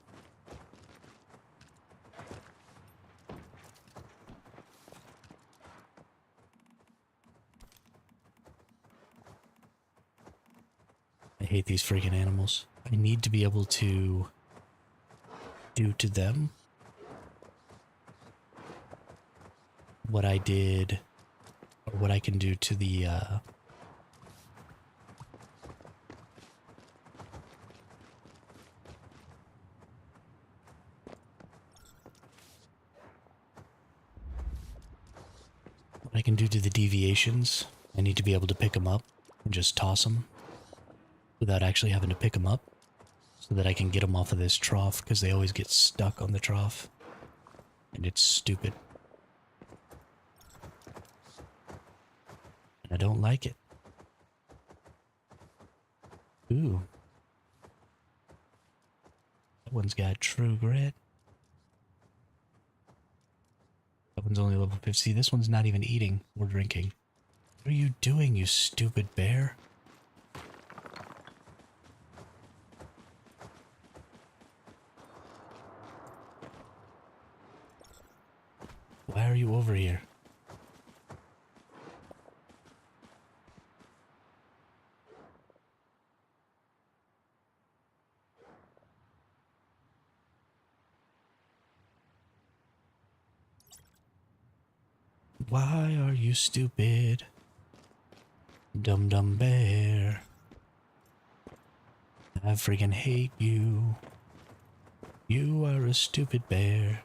I hate these freaking animals. I need to be able to do to them what I did, or what I can do to the, what I can do to the deviations. I need to be able to pick them up and just toss them without actually having to pick them up so that I can get them off of this trough because they always get stuck on the trough. And it's stupid. And I don't like it. Ooh. That one's got true grit. That one's only level 50. See, this one's not even eating or drinking. What are you doing, you stupid bear? Why are you over here? Why are you stupid? Dumb bear. I freaking hate you. You are a stupid bear.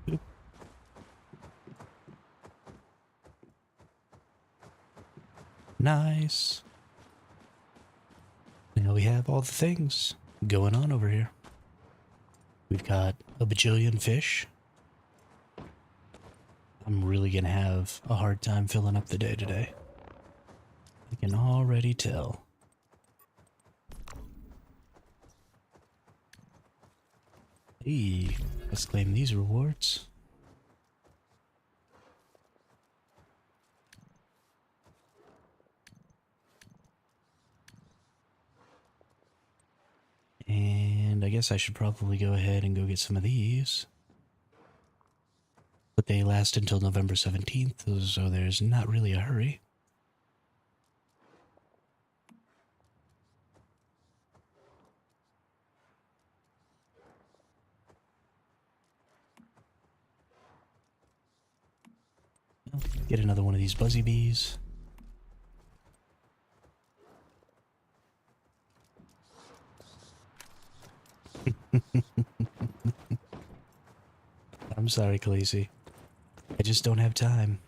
Oop. Nice. Now we have all the things going on over here. We've got a bajillion fish. I'm really gonna have a hard time filling up the day today. I can already tell. Hey, let's claim these rewards. I guess I should probably go ahead and go get some of these. But they last until November 17th, so there's not really a hurry. Get another one of these buzzy bees. I'm sorry, Khaleesi. I just don't have time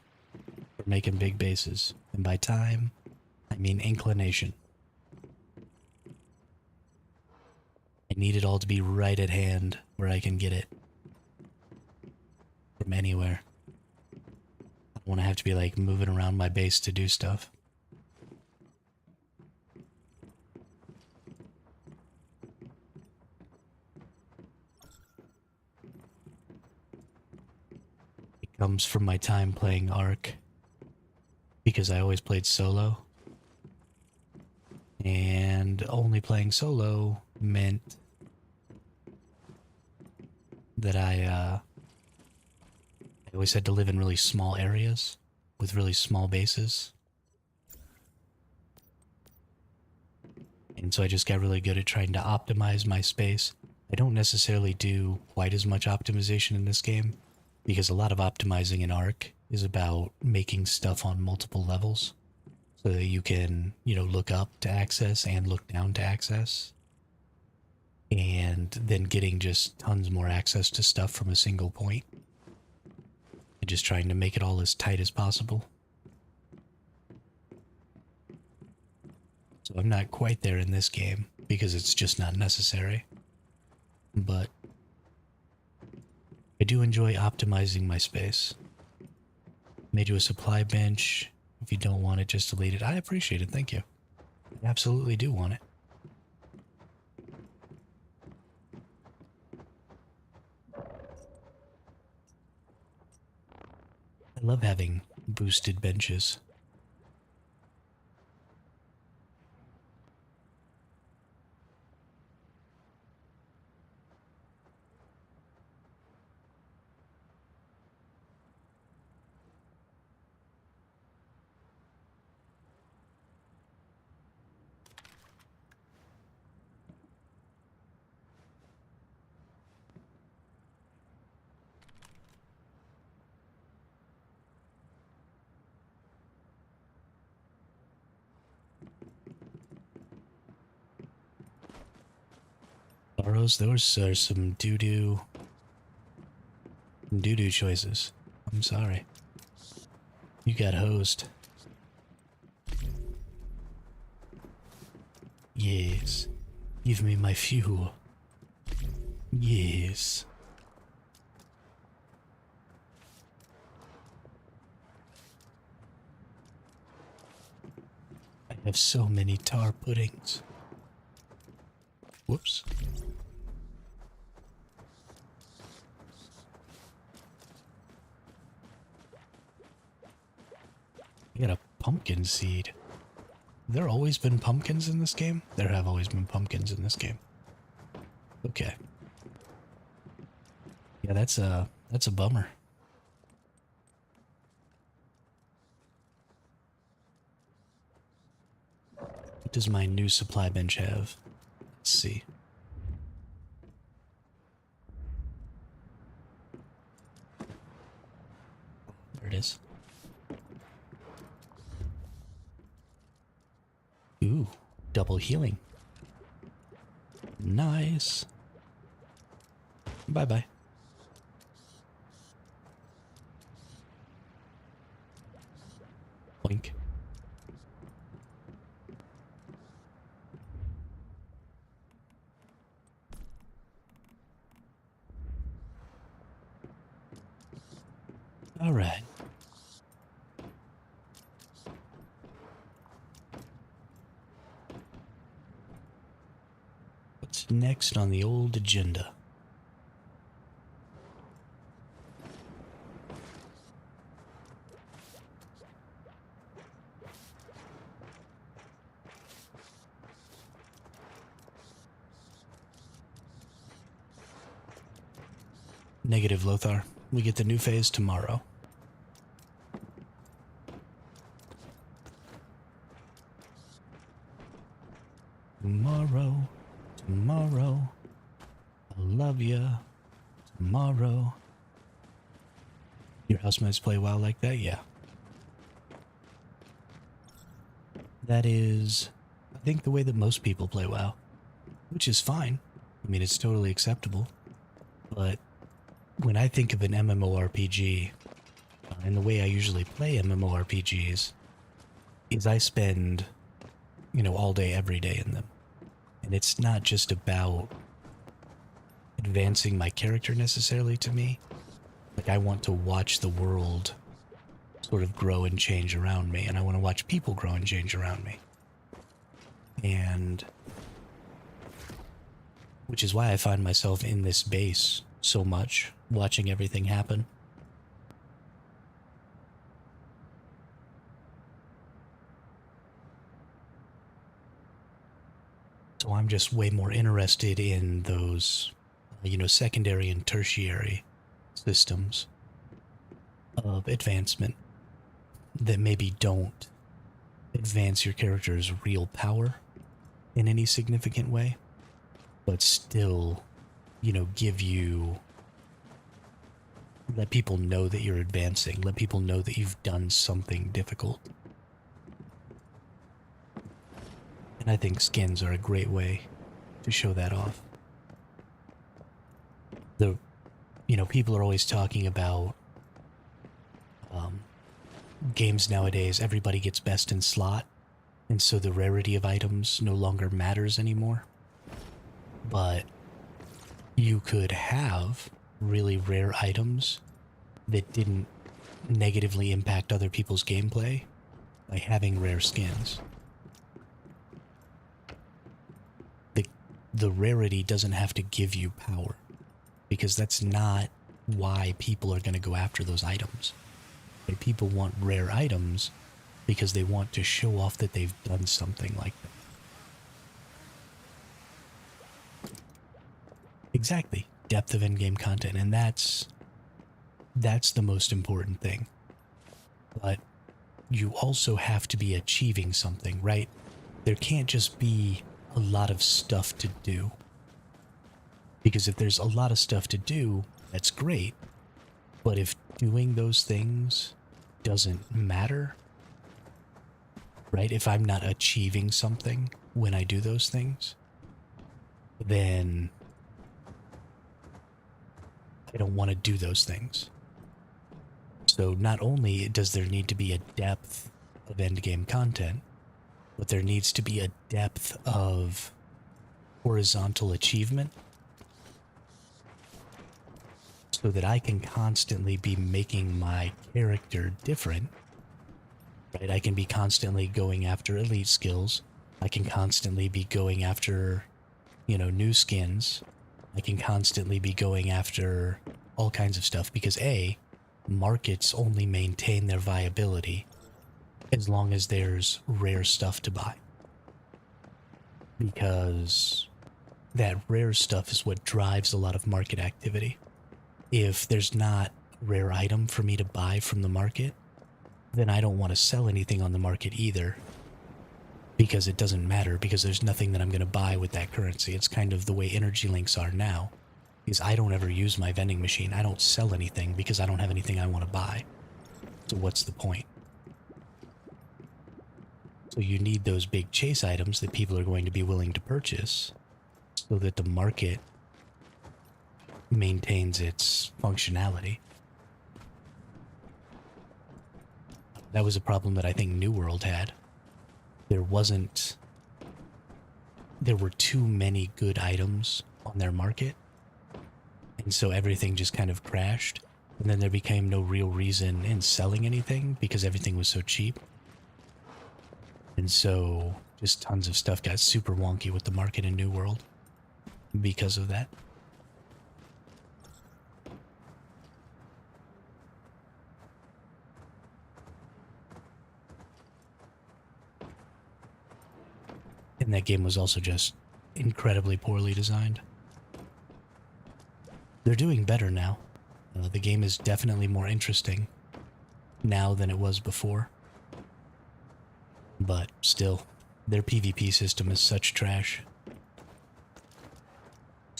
for making big bases. And by time, I mean inclination. I need it all to be right at hand where I can get it from anywhere. I don't want to have to be like moving around my base to do stuff. It comes from my time playing Ark, because I always played solo. And only playing solo meant that I always had to live in really small areas with really small bases. And so I just got really good at trying to optimize my space. I don't necessarily do quite as much optimization in this game, because a lot of optimizing in Ark is about making stuff on multiple levels, so that you can, look up to access and look down to access. And then getting just tons more access to stuff from a single point. And just trying to make it all as tight as possible. So I'm not quite there in this game, because it's just not necessary. But I do enjoy optimizing my space. Made you a supply bench. If you don't want it, just delete it. I appreciate it, thank you. I absolutely do want it. I love having boosted benches. Those are some doo-doo choices. I'm sorry. You got hosed. Yes. Give me my fuel. Yes. I have so many tar puddings. Whoops. I got a pumpkin seed. There always been pumpkins in this game? There have always been pumpkins in this game. Okay. Yeah, that's a bummer. What does my new supply bench have? Let's see. There it is. Ooh, double healing. Nice. Bye-bye. Boink. All right. What's next on the old agenda? Negative, Lothar. We get the new phase tomorrow. Tomorrow, tomorrow, I love ya. Tomorrow. Your housemates play WoW like that? Yeah. That is, I think, the way that most people play WoW, which is fine. I mean, it's totally acceptable. But when I think of an MMORPG, and the way I usually play MMORPGs is I spend, all day, every day in them. And it's not just about advancing my character necessarily to me. Like, I want to watch the world sort of grow and change around me, and I want to watch people grow and change around me. And which is why I find myself in this base so much, watching everything happen. So I'm just way more interested in those, secondary and tertiary systems of advancement that maybe don't advance your character's real power in any significant way, but still, give you, let people know that you're advancing, let people know that you've done something difficult. And I think skins are a great way to show that off. People are always talking about games nowadays, everybody gets best in slot, and so the rarity of items no longer matters anymore. But you could have really rare items that didn't negatively impact other people's gameplay by having rare skins. The rarity doesn't have to give you power, because that's not why people are going to go after those items. And people want rare items because they want to show off that they've done something like that. Exactly. Depth of in-game content, and that's the most important thing. But you also have to be achieving something, right? There can't just be a lot of stuff to do. Because if there's a lot of stuff to do, that's great. But if doing those things doesn't matter, right? If I'm not achieving something when I do those things, then I don't want to do those things. So not only does there need to be a depth of endgame content, but there needs to be a depth of horizontal achievement so that I can constantly be making my character different, right? I can be constantly going after elite skills. I can constantly be going after, new skins. I can constantly be going after all kinds of stuff because markets only maintain their viability as long as there's rare stuff to buy. Because that rare stuff is what drives a lot of market activity. If there's not a rare item for me to buy from the market, then I don't want to sell anything on the market either. Because it doesn't matter, because there's nothing that I'm going to buy with that currency. It's kind of the way energy links are now. Because I don't ever use my vending machine. I don't sell anything because I don't have anything I want to buy. So what's the point? So you need those big chase items that people are going to be willing to purchase so that the market maintains its functionality. That was a problem that I think New World had. There were too many good items on their market, and so everything just kind of crashed, and then there became no real reason in selling anything because everything was so cheap. And so just tons of stuff got super wonky with the market in New World because of that. And that game was also just incredibly poorly designed. They're doing better now. The game is definitely more interesting now than it was before. But still, their PvP system is such trash.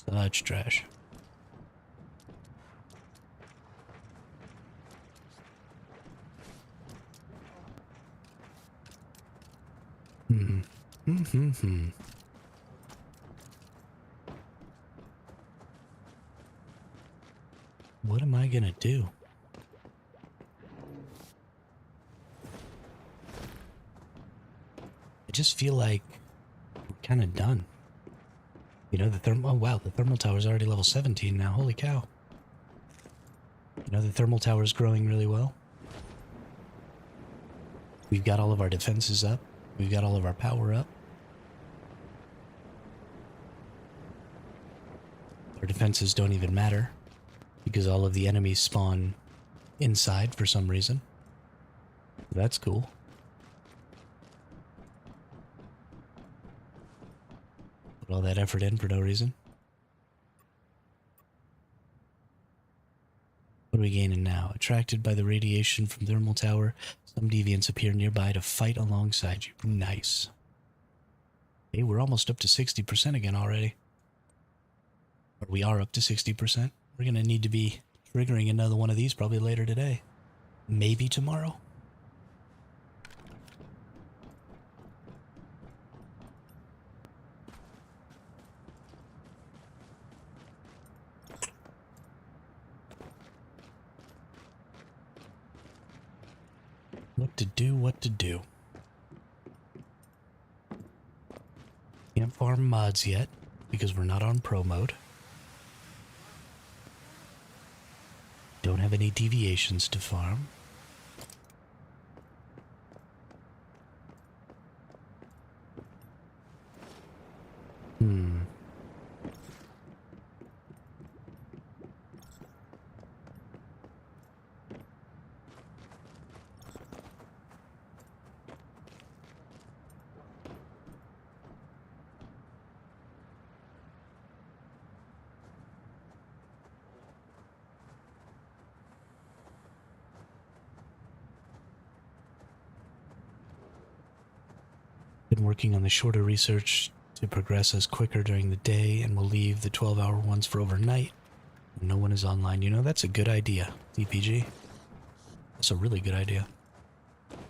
Such trash. What am I gonna do? I just feel like we're kind of done. You know, oh wow, the thermal tower's already level 17 now. Holy cow. You know, the thermal tower's growing really well. We've got all of our defenses up. We've got all of our power up. Our defenses don't even matter because all of the enemies spawn inside for some reason. That's cool. Put all that effort in for no reason. What are we gaining now? Attracted by the radiation from thermal tower, some deviants appear nearby to fight alongside you. Nice. Hey, we're almost up to 60% again already. Or we are up to 60%. We're going to need to be triggering another one of these probably later today. Maybe tomorrow. What to do, what to do. Can't farm mods yet because we're not on pro mode. Don't have any deviations to farm. Been working on the shorter research to progress us quicker during the day, and we'll leave the 12-hour ones for overnight when no one is online. You know, that's a good idea, DPG. That's a really good idea. I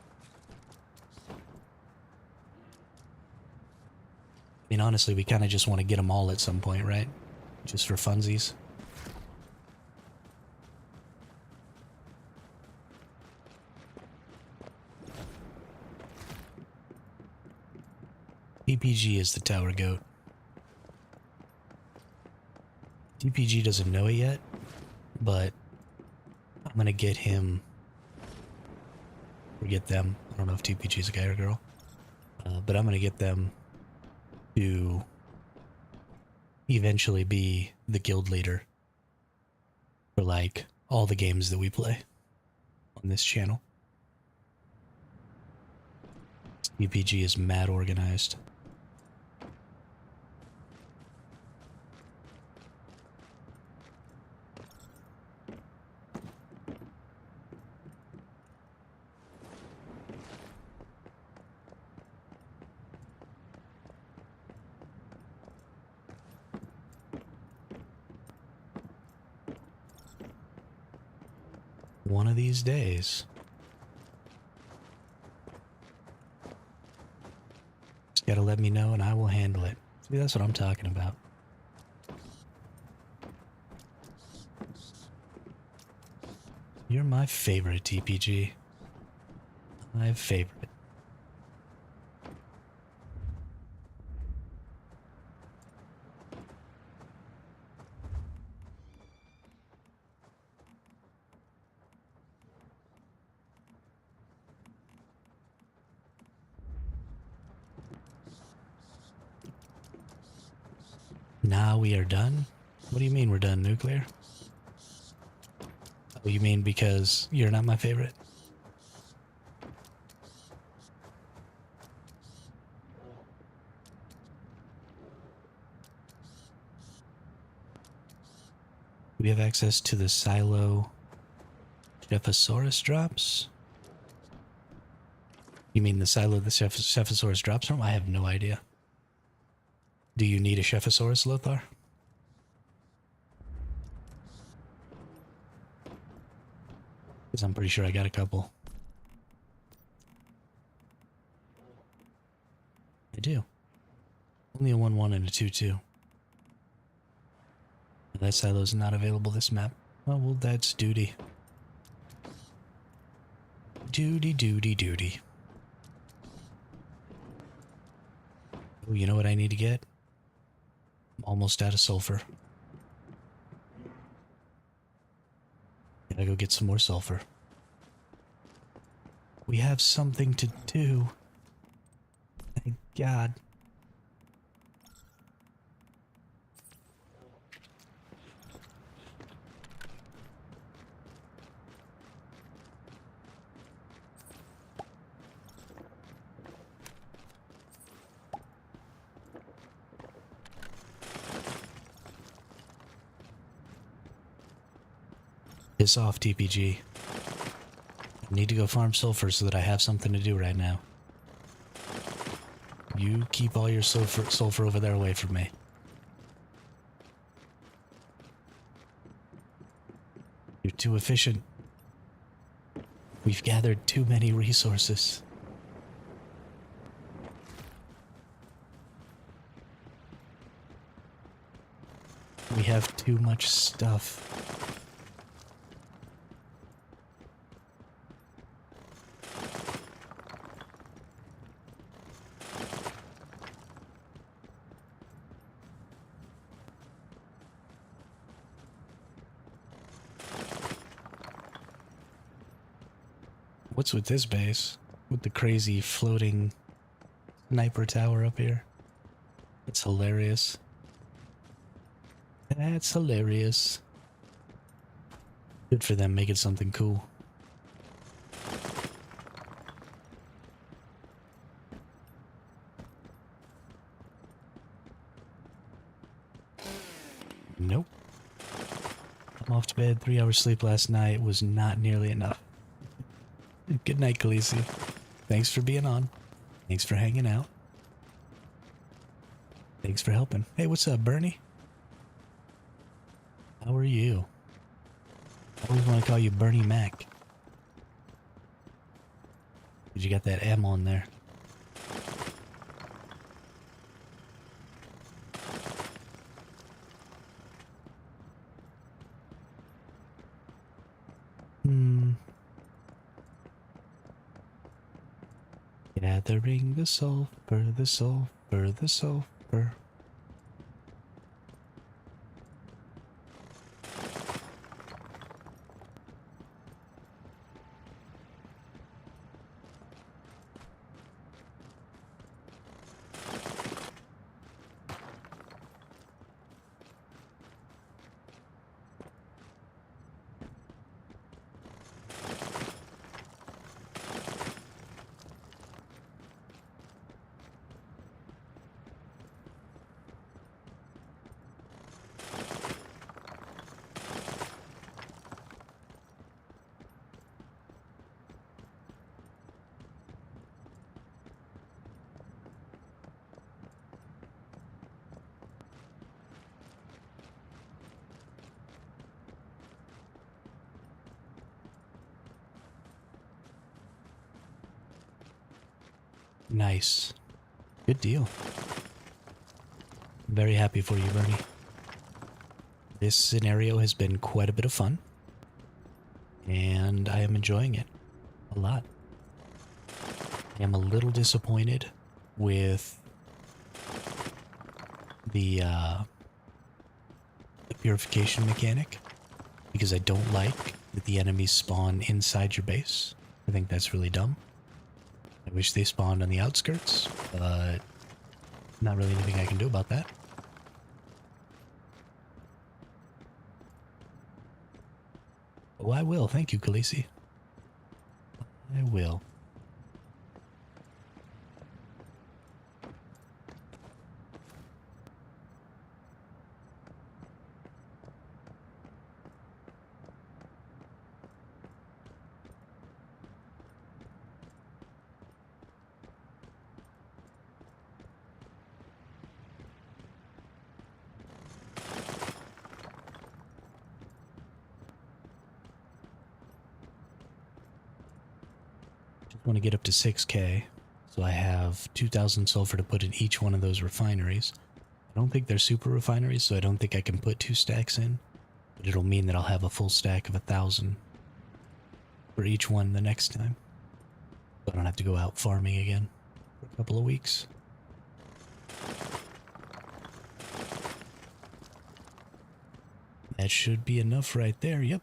mean, honestly, we kind of just want to get them all at some point, right? Just for funsies. DPG is the tower goat. DPG doesn't know it yet, but I'm gonna get him, or get them. I don't know if DPG is a guy or girl, but I'm gonna get them to eventually be the guild leader for like all the games that we play on this channel. DPG is mad organized. One of these days. Just gotta let me know and I will handle it. See, that's what I'm talking about. You're my favorite, TPG. My favorite. Now we are done? What do you mean we're done, Nuclear? Oh, you mean because you're not my favorite? We have access to the silo Shephosaurus drops? You mean the silo the Shephosaurus drops from? I have no idea. Do you need a Shephosaurus, Lothar? Because I'm pretty sure I got a couple. I do. Only a 1-1 and a 2-2. That silo's not available this map. Oh, well, that's duty. Duty. Oh, you know what I need to get? I'm almost out of sulfur. Gotta go get some more sulfur. We have something to do. Thank God. Piss off, TPG. I need to go farm sulfur so that I have something to do right now. You keep all your sulfur over there away from me. You're too efficient. We've gathered too many resources. We have too much stuff. What's with this base? With the crazy floating sniper tower up here? It's hilarious. That's hilarious. Good for them making something cool. Nope. I'm off to bed. 3 hours sleep last night was not nearly enough. Good night, Khaleesi. Thanks for being on. Thanks for hanging out. Thanks for helping. Hey, what's up, Bernie? How are you? I always want to call you Bernie Mac. Because you got that M on there. Gathering the sulfur, the sulfur, the sulfur. Nice. Good deal. Very happy for you, Bernie. This scenario has been quite a bit of fun. And I am enjoying it a lot. I am a little disappointed with the purification mechanic. Because I don't like that the enemies spawn inside your base. I think that's really dumb. I wish they spawned on the outskirts, but not really anything I can do about that. Oh, I will. Thank you, Khaleesi. I will. want to get up to 6K, so I have 2,000 sulfur to put in each one of those refineries. I don't think they're super refineries, so I don't think I can put 2 stacks in, but it'll mean that I'll have a full stack of 1,000 for each one the next time. So I don't have to go out farming again for a couple of weeks. That should be enough right there, yep.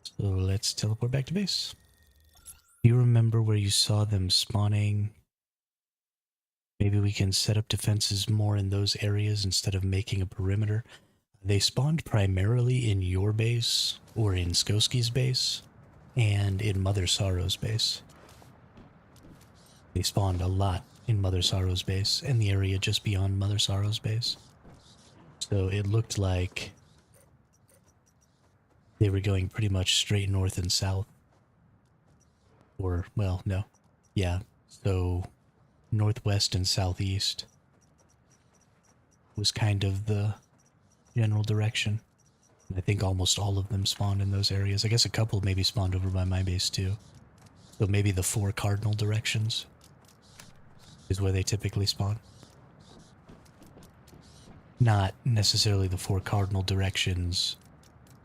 So let's teleport back to base. Do you remember where you saw them spawning? Maybe we can set up defenses more in those areas instead of making a perimeter. They spawned primarily in your base, or in Skoski's base, and in Mother Sorrow's base. They spawned a lot in Mother Sorrow's base, and the area just beyond Mother Sorrow's base. So it looked like they were going pretty much straight north and south. Or, well, no. Yeah, so northwest and southeast was kind of the general direction. And I think almost all of them spawned in those areas. I guess a couple maybe spawned over by my base too. So maybe the 4 cardinal directions is where they typically spawn. Not necessarily the 4 cardinal directions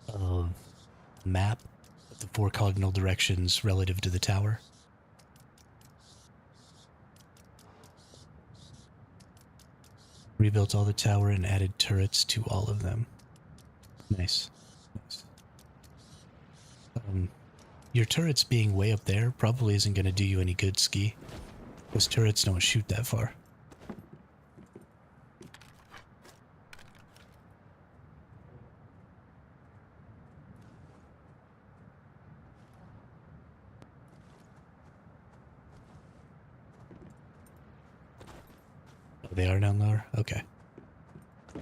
of the map, but the 4 cardinal directions relative to the tower. Rebuilt all the tower and added turrets to all of them. Nice. Nice. Your turrets being way up there probably isn't going to do you any good, Ski. Those turrets don't shoot that far. Oh, they are down there? Okay.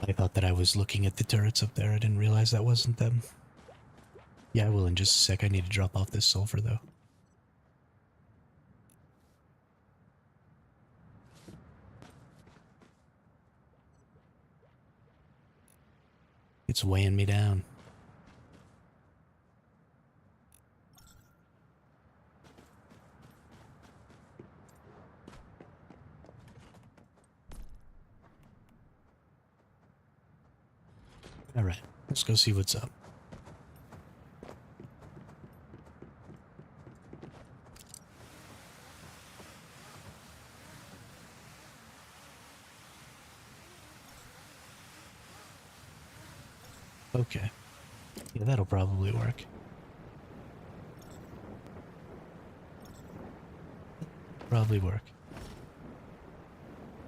I thought that I was looking at the turrets up there. I didn't realize that wasn't them. Yeah, I will in just a sec. I need to drop off this sulfur, though. It's weighing me down. Alright, let's go see what's up. Okay. Yeah, that'll probably work. Probably work.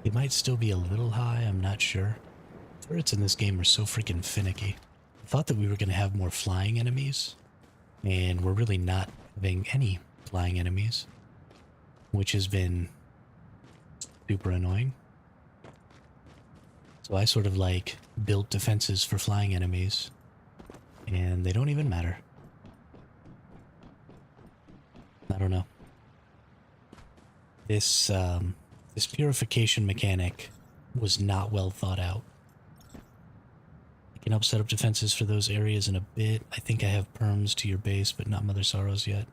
It might still be a little high, I'm not sure. Turrets in this game are so freaking finicky. I thought that we were going to have more flying enemies, and we're really not having any flying enemies, which has been super annoying. So I sort of like built defenses for flying enemies, and they don't even matter. I don't know. This purification mechanic was not well thought out. I can help set up defenses for those areas in a bit. I think I have perms to your base, but not Mother Sorrow's yet.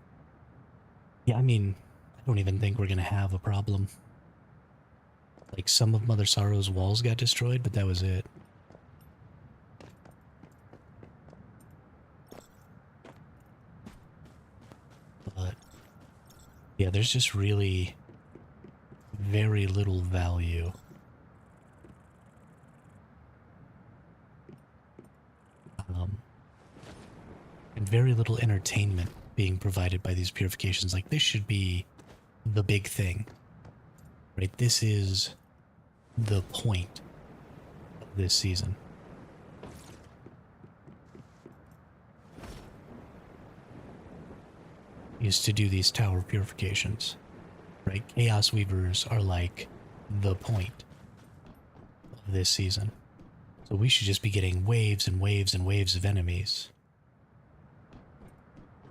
Yeah, I mean, I don't even think we're gonna have a problem. Like, some of Mother Sorrow's walls got destroyed, but that was it. But, yeah, there's just really very little value. And very little entertainment being provided by these purifications. Like, this should be the big thing, right? This is the point of this season. Is to do these tower purifications, right? Chaos Weavers are like the point of this season. So we should just be getting waves and waves and waves of enemies.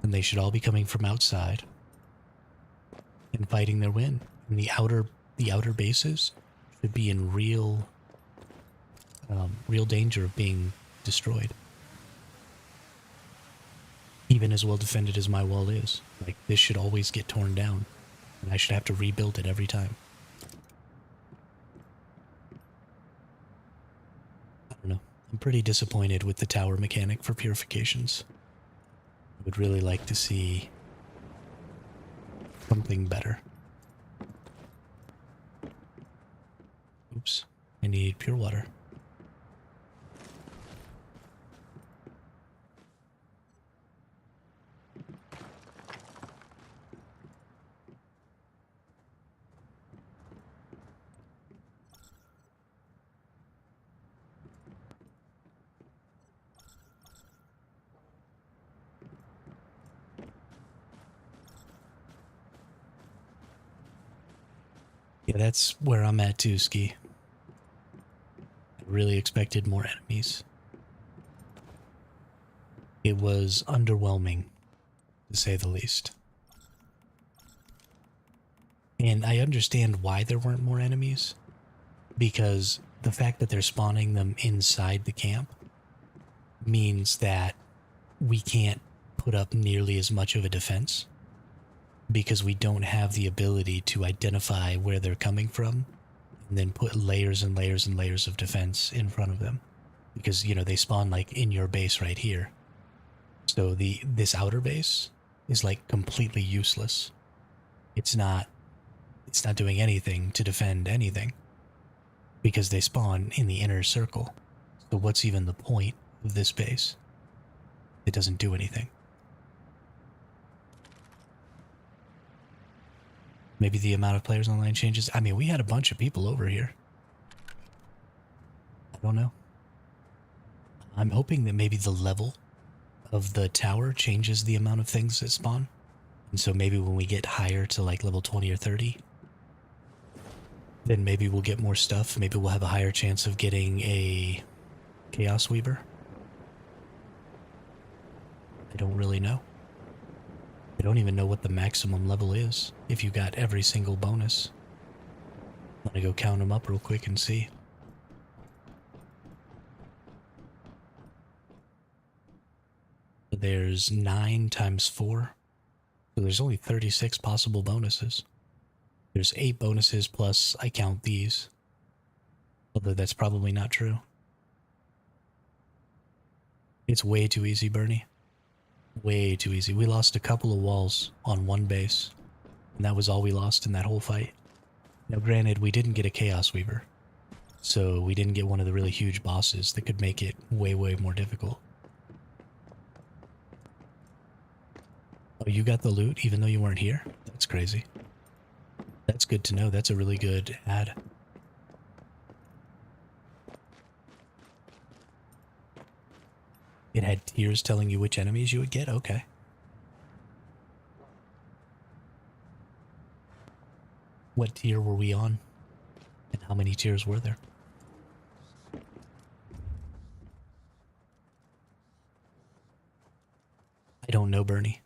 And they should all be coming from outside and fighting their win. And the outer bases should be in real danger of being destroyed. even as well defended as my wall is. Like, this should always get torn down, and I should have to rebuild it every time. I don't know. I'm pretty disappointed with the tower mechanic for purifications. I would really like to see something better. Oops. I need pure water. Yeah, that's where I'm at too, Ski. I really expected more enemies. It was underwhelming, to say the least. And I understand why there weren't more enemies, because the fact that they're spawning them inside the camp means that we can't put up nearly as much of a defense, because we don't have the ability to identify where they're coming from and then put layers and layers and layers of defense in front of them, because, you know, they spawn like in your base right here. So this outer base is like completely useless. It's not doing anything to defend anything, because they spawn in the inner circle. So what's even the point of this base? It doesn't do anything. Maybe the amount of players online changes. I mean, we had a bunch of people over here. I don't know. I'm hoping that maybe the level of the tower changes the amount of things that spawn. And so maybe when we get higher to like level 20 or 30, then maybe we'll get more stuff. Maybe we'll have a higher chance of getting a Chaos Weaver. I don't really know. I don't even know what the maximum level is if you got every single bonus. I'm gonna go count them up real quick and see. There's 9 times 4. So there's only 36 possible bonuses. There's 8 bonuses plus I count these. Although that's probably not true. It's way too easy, Bernie. Way too easy. We lost a couple of walls on one base, and that was all we lost in that whole fight. Now granted, we didn't get a Chaos Weaver, so we didn't get one of the really huge bosses that could make it way, way more difficult. Oh, you got the loot even though you weren't here? That's crazy. That's good to know. That's a really good ad. It had tiers telling you which enemies you would get? Okay. What tier were we on? And how many tiers were there? I don't know, Bernie.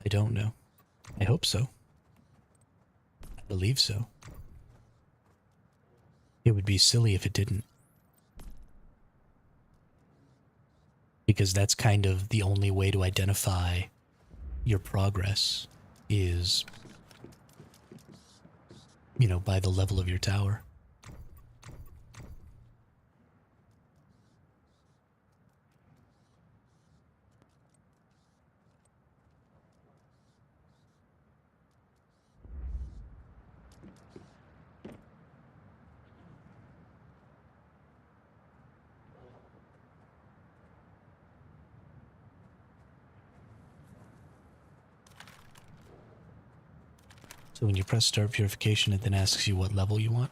I don't know. I hope so. I believe so. It would be silly if it didn't. Because that's kind of the only way to identify your progress is, you know, by the level of your tower. So when you press start purification, it then asks you what level you want.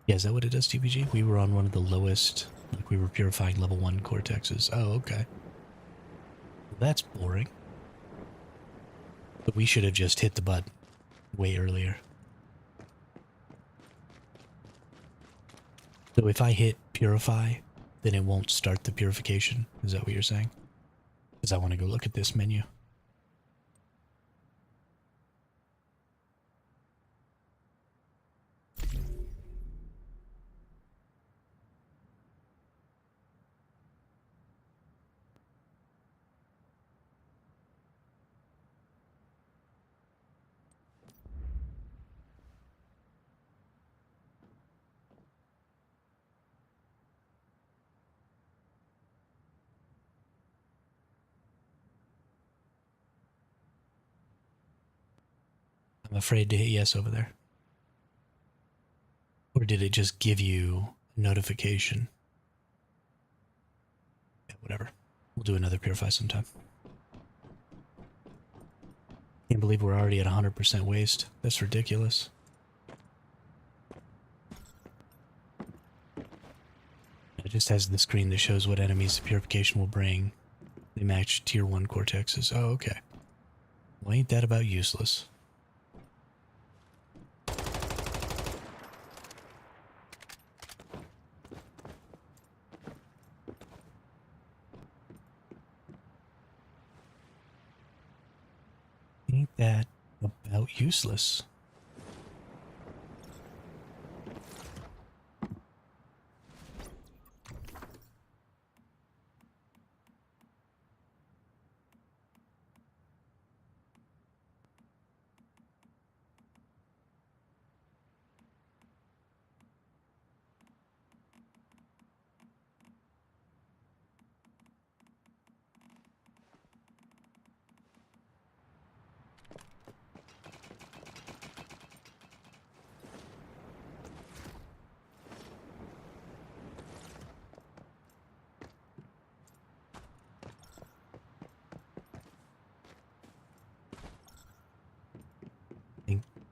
Yeah, is that what it does, TPG? We were on one of the lowest, like we were purifying level 1 cortexes. Oh, okay. Well, that's boring. But we should have just hit the button way earlier. So if I hit purify, then it won't start the purification. Is that what you're saying? Because I want to go look at this menu. I'm afraid to hit yes over there. Or did it just give you a notification? Yeah, whatever. We'll do another purify sometime. Can't believe we're already at 100% waste. That's ridiculous. It just has the screen that shows what enemies the purification will bring. They match tier 1 Cortexes. Oh, okay. Well, ain't that about useless? Ain't that about useless?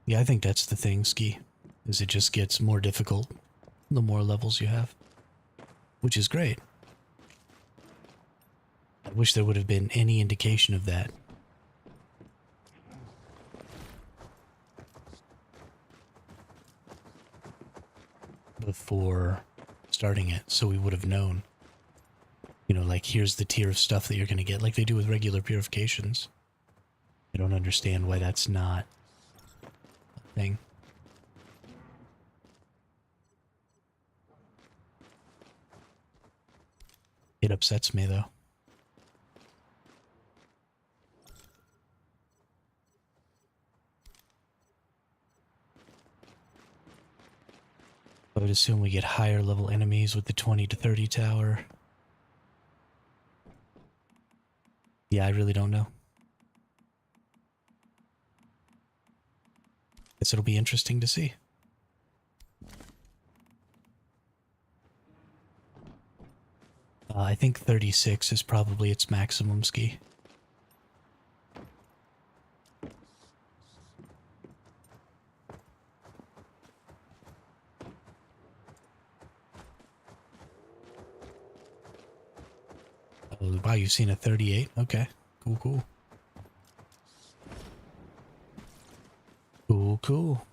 Yeah, I think that's the thing, Ski. Is it just gets more difficult the more levels you have. Which is great. I wish there would have been any indication of that. Before starting it, so we would have known. You know, like, here's the tier of stuff that you're going to get, like they do with regular purifications. I don't understand why that's not a thing. It upsets me, though. I would assume we get higher level enemies with the 20 to 30 tower. Yeah, I really don't know. Guess it'll be interesting to see. I think 36 is probably its maximum, Ski. Oh, wow, you've seen a 38? Okay, cool, cool. Cool, cool.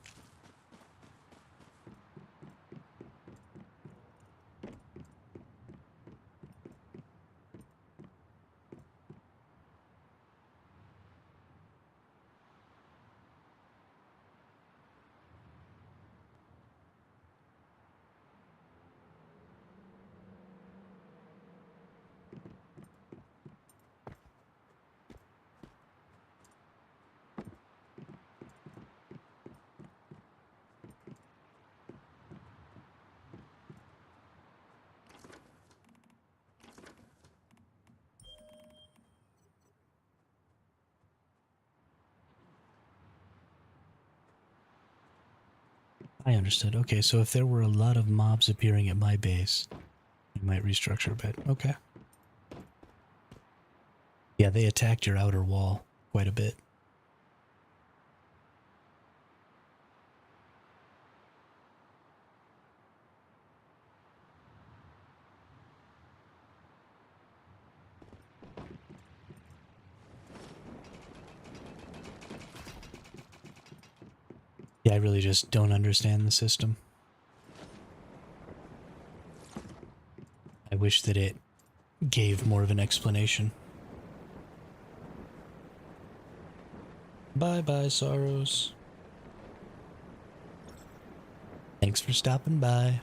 I understood. Okay, so if there were a lot of mobs appearing at my base, you might restructure a bit. Okay. Yeah, they attacked your outer wall quite a bit. Yeah, I really just don't understand the system. I wish that it gave more of an explanation. Bye-bye, Sorrows. Thanks for stopping by.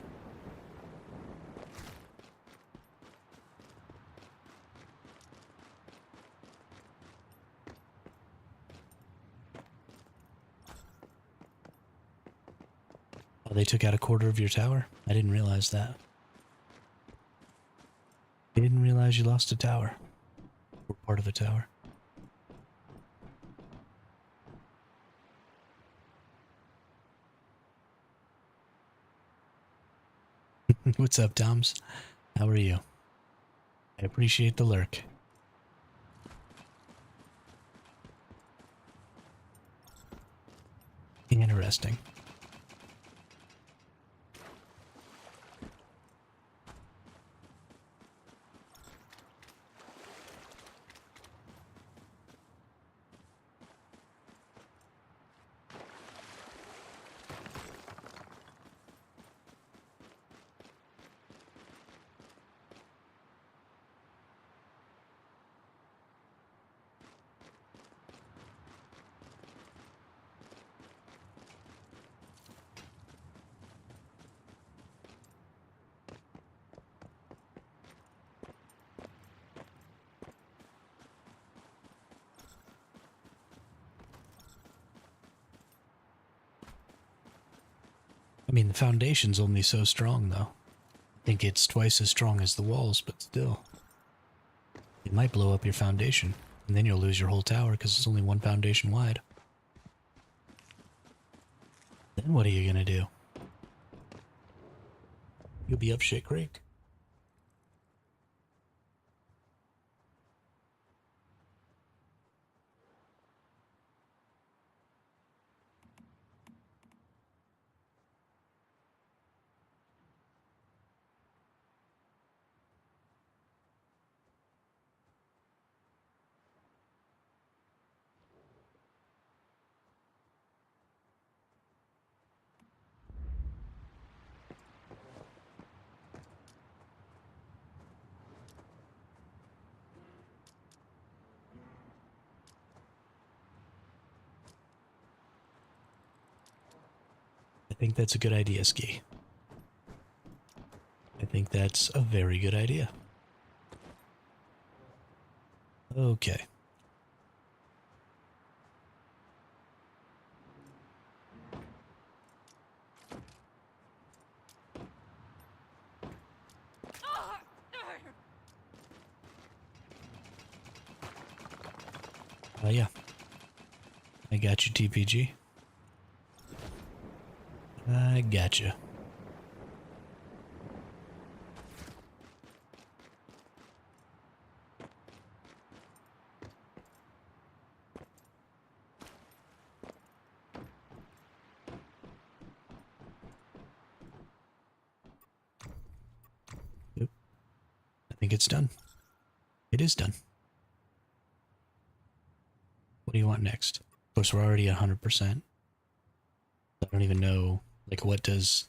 Oh, they took out a quarter of your tower? I didn't realize that. I didn't realize you lost a tower. Or part of a tower. What's up, Toms? How are you? I appreciate the lurk. Interesting. I mean, the foundation's only so strong, though. I think it's twice as strong as the walls, but still. It might blow up your foundation, and then you'll lose your whole tower because it's only one foundation wide. Then what are you gonna do? You'll be up shit creek. I think that's a good idea, Ski. I think that's a very good idea. Okay. Yeah. I got you, TPG. I gotcha. Yep. I think it's done. It is done. What do you want next? Of course, we're already 100%. I don't even know, like, what does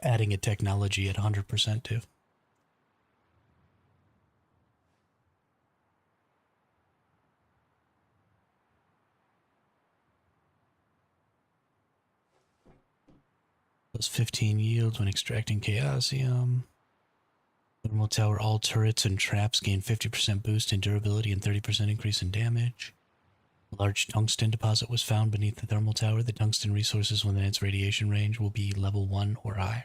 adding a technology at 100% do? Plus 15 yields when extracting Chaosium. Thermal tower, all turrets and traps gain 50% boost in durability and 30% increase in damage. A large tungsten deposit was found beneath the thermal tower. The tungsten resources within its radiation range will be level 1 or higher.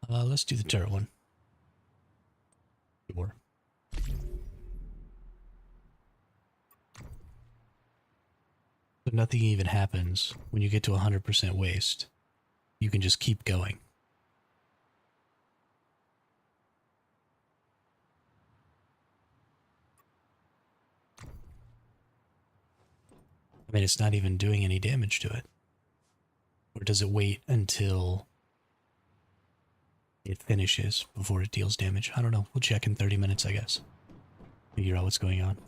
Let's do the turret one. Sure. But nothing even happens when you get to 100% waste. You can just keep going. I mean, it's not even doing any damage to it. Or does it wait until it finishes before it deals damage? I don't know. We'll check in 30 minutes, I guess. Figure out what's going on.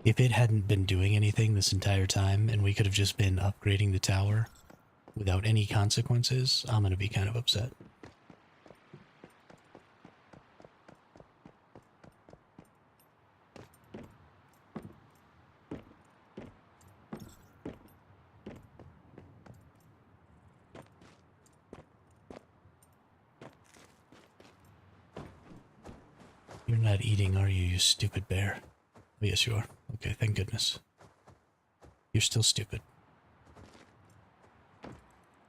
If it hadn't been doing anything this entire time and we could have just been upgrading the tower without any consequences, I'm going to be kind of upset. You're not eating, are you, you stupid bear? Oh, yes, you are. Okay, thank goodness. You're still stupid.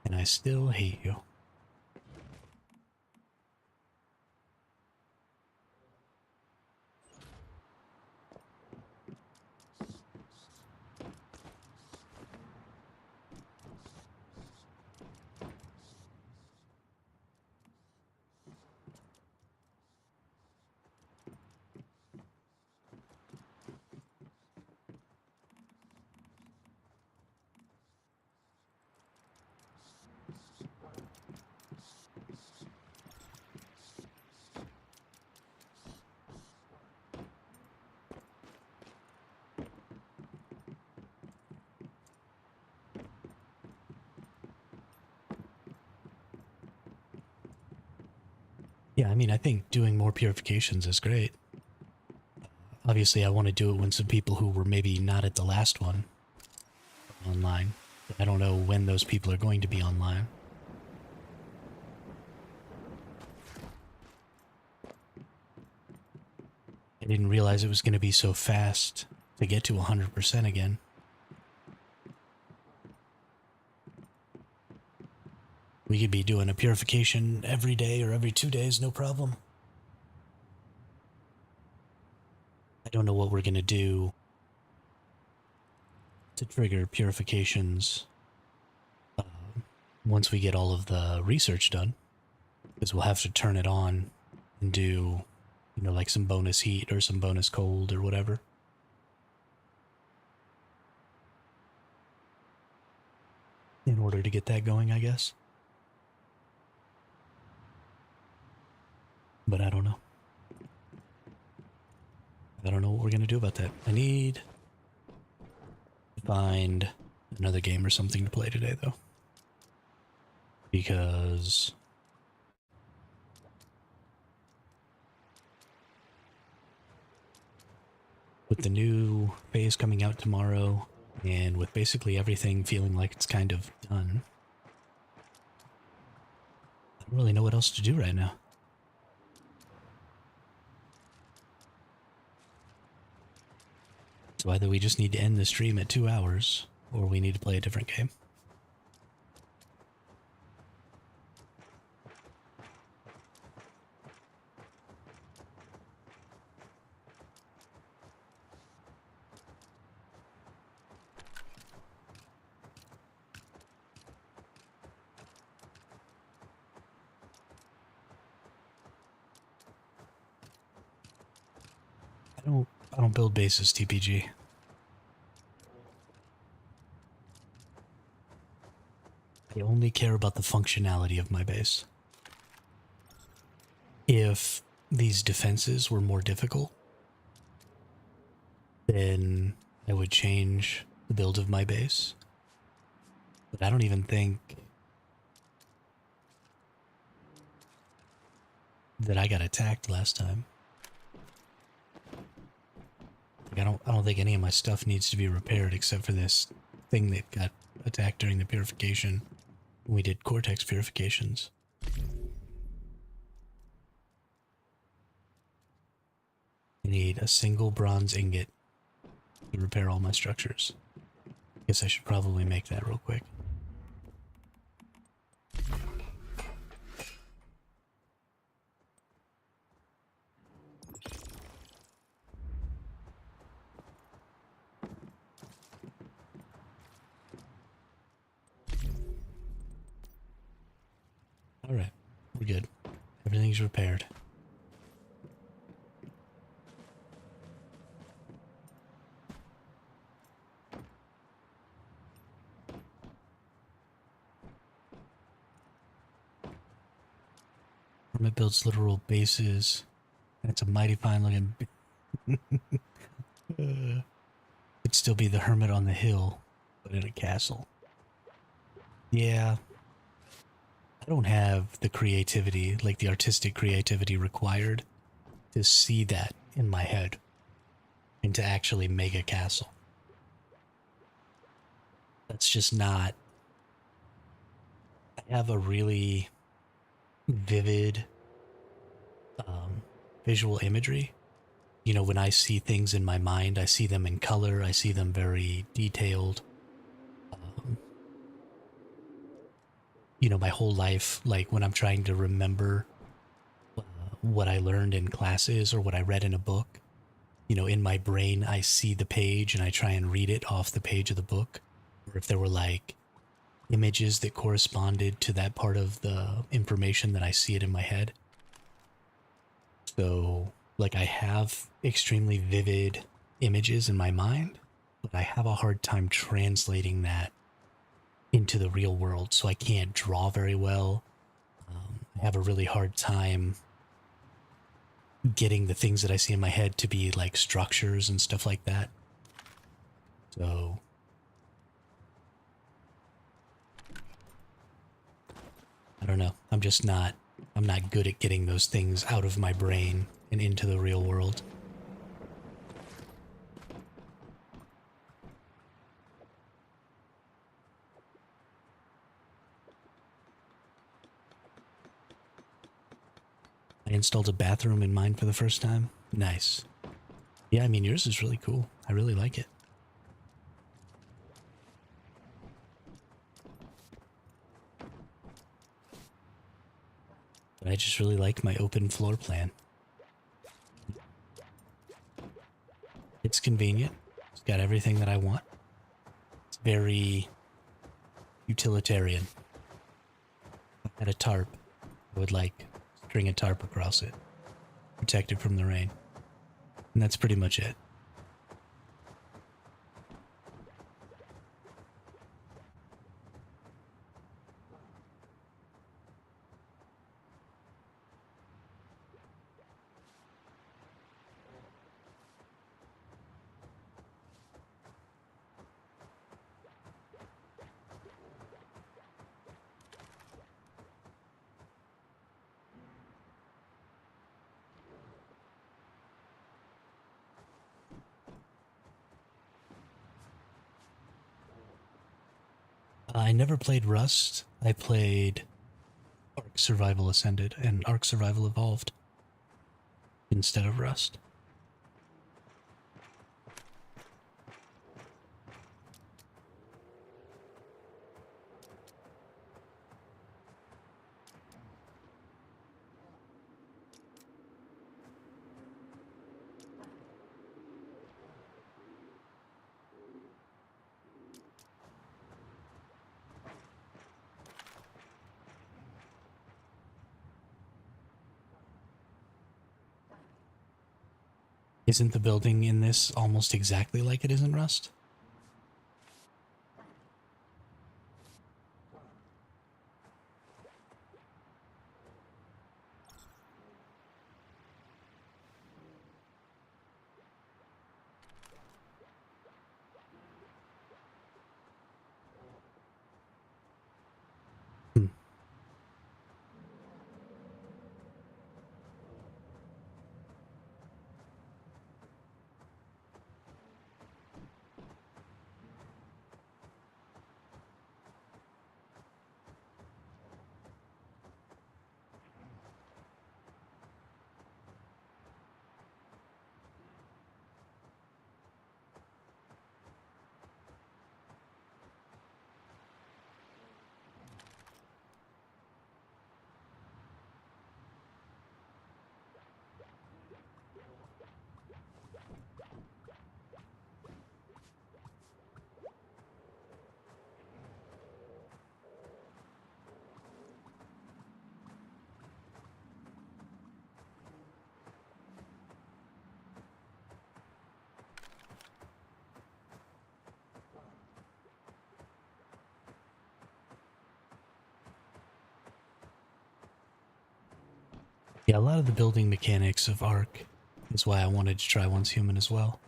And I still hate you. Yeah, I mean, I think doing more purifications is great. Obviously, I want to do it when some people who were maybe not at the last one are online. I don't know when those people are going to be online. I didn't realize it was going to be so fast to get to 100% again. We could be doing a purification every day or every 2 days, no problem. I don't know what we're going to do to trigger purifications once we get all of the research done, because we'll have to turn it on and do, you know, like some bonus heat or some bonus cold or whatever. In order to get that going, I guess. But I don't know. I don't know what we're going to do about that. I need to find another game or something to play today, though. Because with the new phase coming out tomorrow, and with basically everything feeling like it's kind of done, I don't really know what else to do right now. So either we just need to end the stream at 2 hours, or we need to play a different game. I don't build bases, TPG. I only care about the functionality of my base. If these defenses were more difficult, then I would change the build of my base. But I don't even think that I got attacked last time. Like, I don't think any of my stuff needs to be repaired except for this thing that got attacked during the purification when we did Cortex purifications. I need a single bronze ingot to repair all my structures. Guess I should probably make that real quick. Alright, we're good. Everything's repaired. Hermit builds literal bases, and it's a mighty fine looking. It'd still be the hermit on the hill, but in a castle. Yeah. I don't have the creativity, like the artistic creativity required to see that in my head and to actually make a castle. That's just not. I have a really vivid visual imagery. You know, when I see things in my mind, I see them in color, I see them very detailed. You know, my whole life, like when I'm trying to remember what I learned in classes or what I read in a book, you know, in my brain, I see the page and I try and read it off the page of the book. Or if there were like images that corresponded to that part of the information, that I see it in my head. So, like, I have extremely vivid images in my mind, but I have a hard time translating that into the real world, so I can't draw very well. I have a really hard time getting the things that I see in my head to be like structures and stuff like that. So I don't know. I'm I'm not good at getting those things out of my brain and into the real world. I installed a bathroom in mine for the first time. Nice. Yeah, I mean, yours is really cool. I really like it. But I just really like my open floor plan. It's convenient. It's got everything that I want. It's very utilitarian. If I had a tarp, I would like string a tarp across it, protect it from the rain. And that's pretty much it. I never played Rust. I played Ark Survival Ascended and Ark Survival Evolved instead of Rust. Isn't the building in this almost exactly like it is in Rust? Hmm. Yeah, a lot of the building mechanics of Ark is why I wanted to try Once Human as well.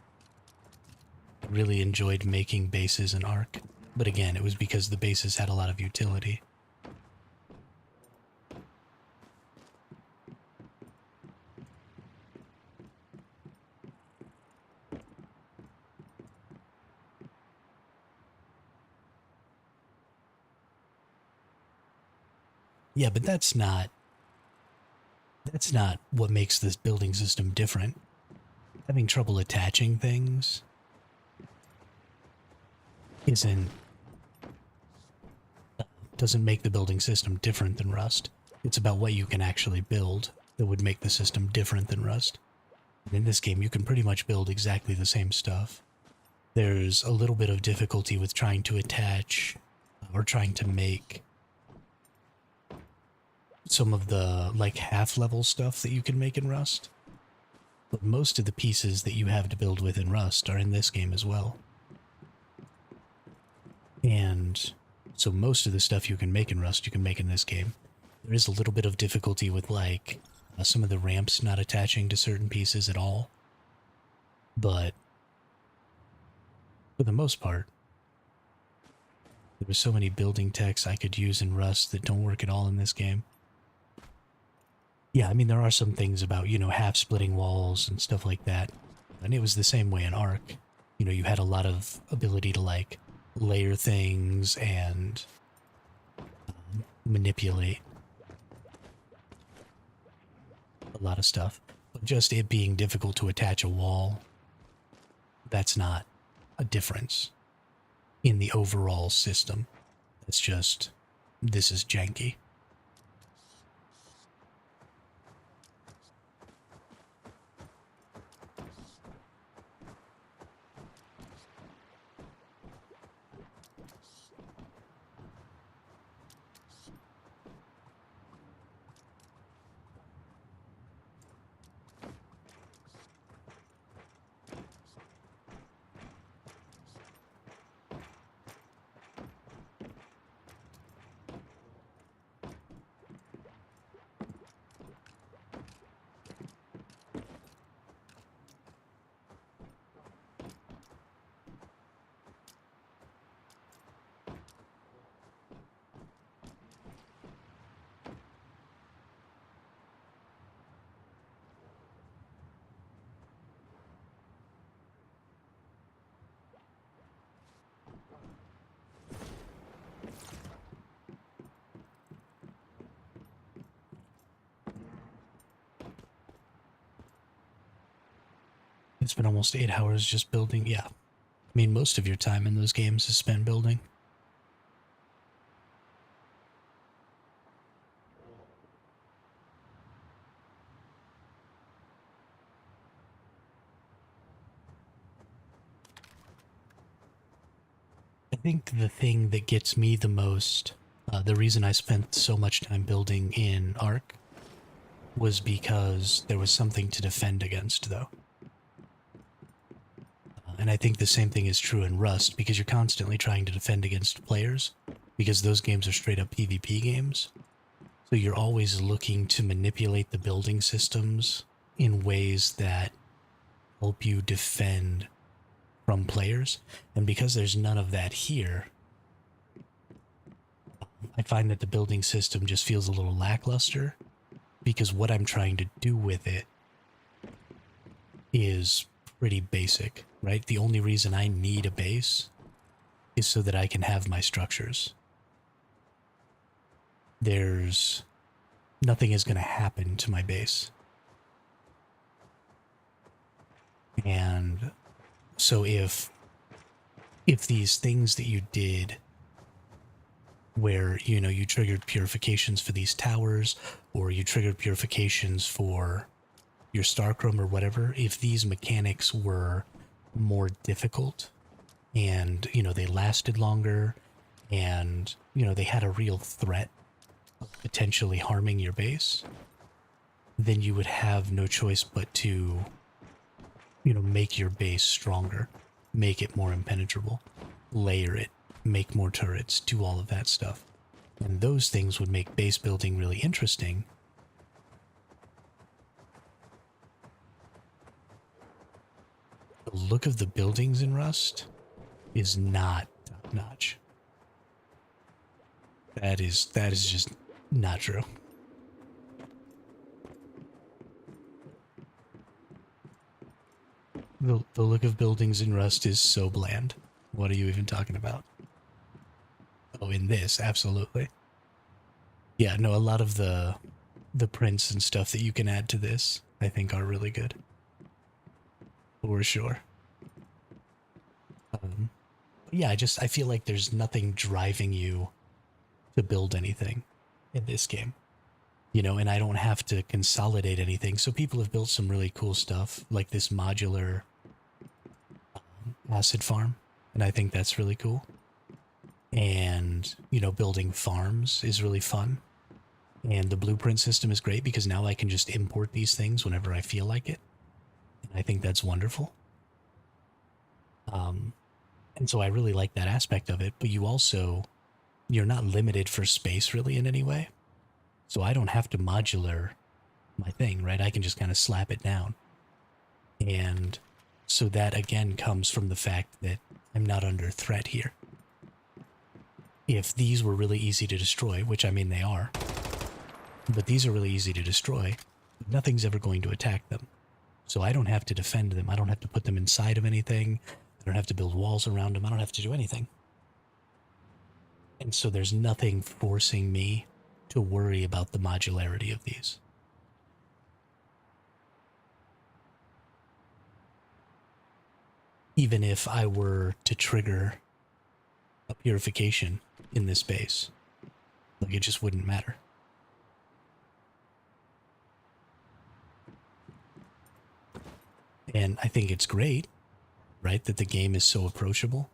I really enjoyed making bases in Ark, but again, it was because the bases had a lot of utility. Yeah, but that's not what makes this building system different. Having trouble attaching things isn't doesn't make the building system different than Rust. It's about what you can actually build that would make the system different than Rust. And in this game, you can pretty much build exactly the same stuff. There's a little bit of difficulty with trying to attach or trying to make some of the like half-level stuff that you can make in Rust. But most of the pieces that you have to build with in Rust are in this game as well. And so most of the stuff you can make in Rust, you can make in this game. There is a little bit of difficulty with like some of the ramps not attaching to certain pieces at all. But for the most part, there were so many building techs I could use in Rust that don't work at all in this game. Yeah, I mean, there are some things about, you know, half splitting walls and stuff like that. And it was the same way in Ark. You know, you had a lot of ability to, like, layer things and manipulate a lot of stuff. But just it being difficult to attach a wall, that's not a difference in the overall system. It's just, this is janky. It's been almost 8 hours just building. Yeah. I mean, most of your time in those games is spent building. I think the thing that gets me the most, the reason I spent so much time building in Ark, was because there was something to defend against, though. And I think the same thing is true in Rust, because you're constantly trying to defend against players, because those games are straight up PvP games. So you're always looking to manipulate the building systems in ways that help you defend from players. And because there's none of that here, I find that the building system just feels a little lackluster, because what I'm trying to do with it is pretty basic, right? The only reason I need a base is so that I can have my structures. There's nothing is going to happen to my base. And so if these things that you did where, you know, you triggered purifications for these towers, or you triggered purifications for your Starchrome or whatever, if these mechanics were more difficult and, you know, they lasted longer and, you know, they had a real threat of potentially harming your base, then you would have no choice but to, you know, make your base stronger, make it more impenetrable, layer it, make more turrets, do all of that stuff. And those things would make base building really interesting. The look of the buildings in Rust is not top-notch. That is just not true. The look of buildings in Rust is so bland. What are you even talking about? Oh, in this, absolutely. Yeah, no, a lot of the prints and stuff that you can add to this, I think, are really good. For sure. Yeah, I feel like there's nothing driving you to build anything in this game. You know, and I don't have to consolidate anything. So people have built some really cool stuff, like this modular acid farm, and I think that's really cool. And, you know, building farms is really fun. And the blueprint system is great because now I can just import these things whenever I feel like it. And I think that's wonderful. And so I really like that aspect of it, but you're not limited for space really in any way. So I don't have to modular my thing, right? I can just kind of slap it down. And so that again comes from the fact that I'm not under threat here. If these were really easy to destroy, which I mean they are, But these are really easy to destroy. Nothing's ever going to attack them. So I don't have to defend them. I don't have to put them inside of anything. I don't have to build walls around them. I don't have to do anything. And so there's nothing forcing me to worry about the modularity of these. Even if I were to trigger a purification in this base, like, it just wouldn't matter. And I think it's great, right, that the game is so approachable,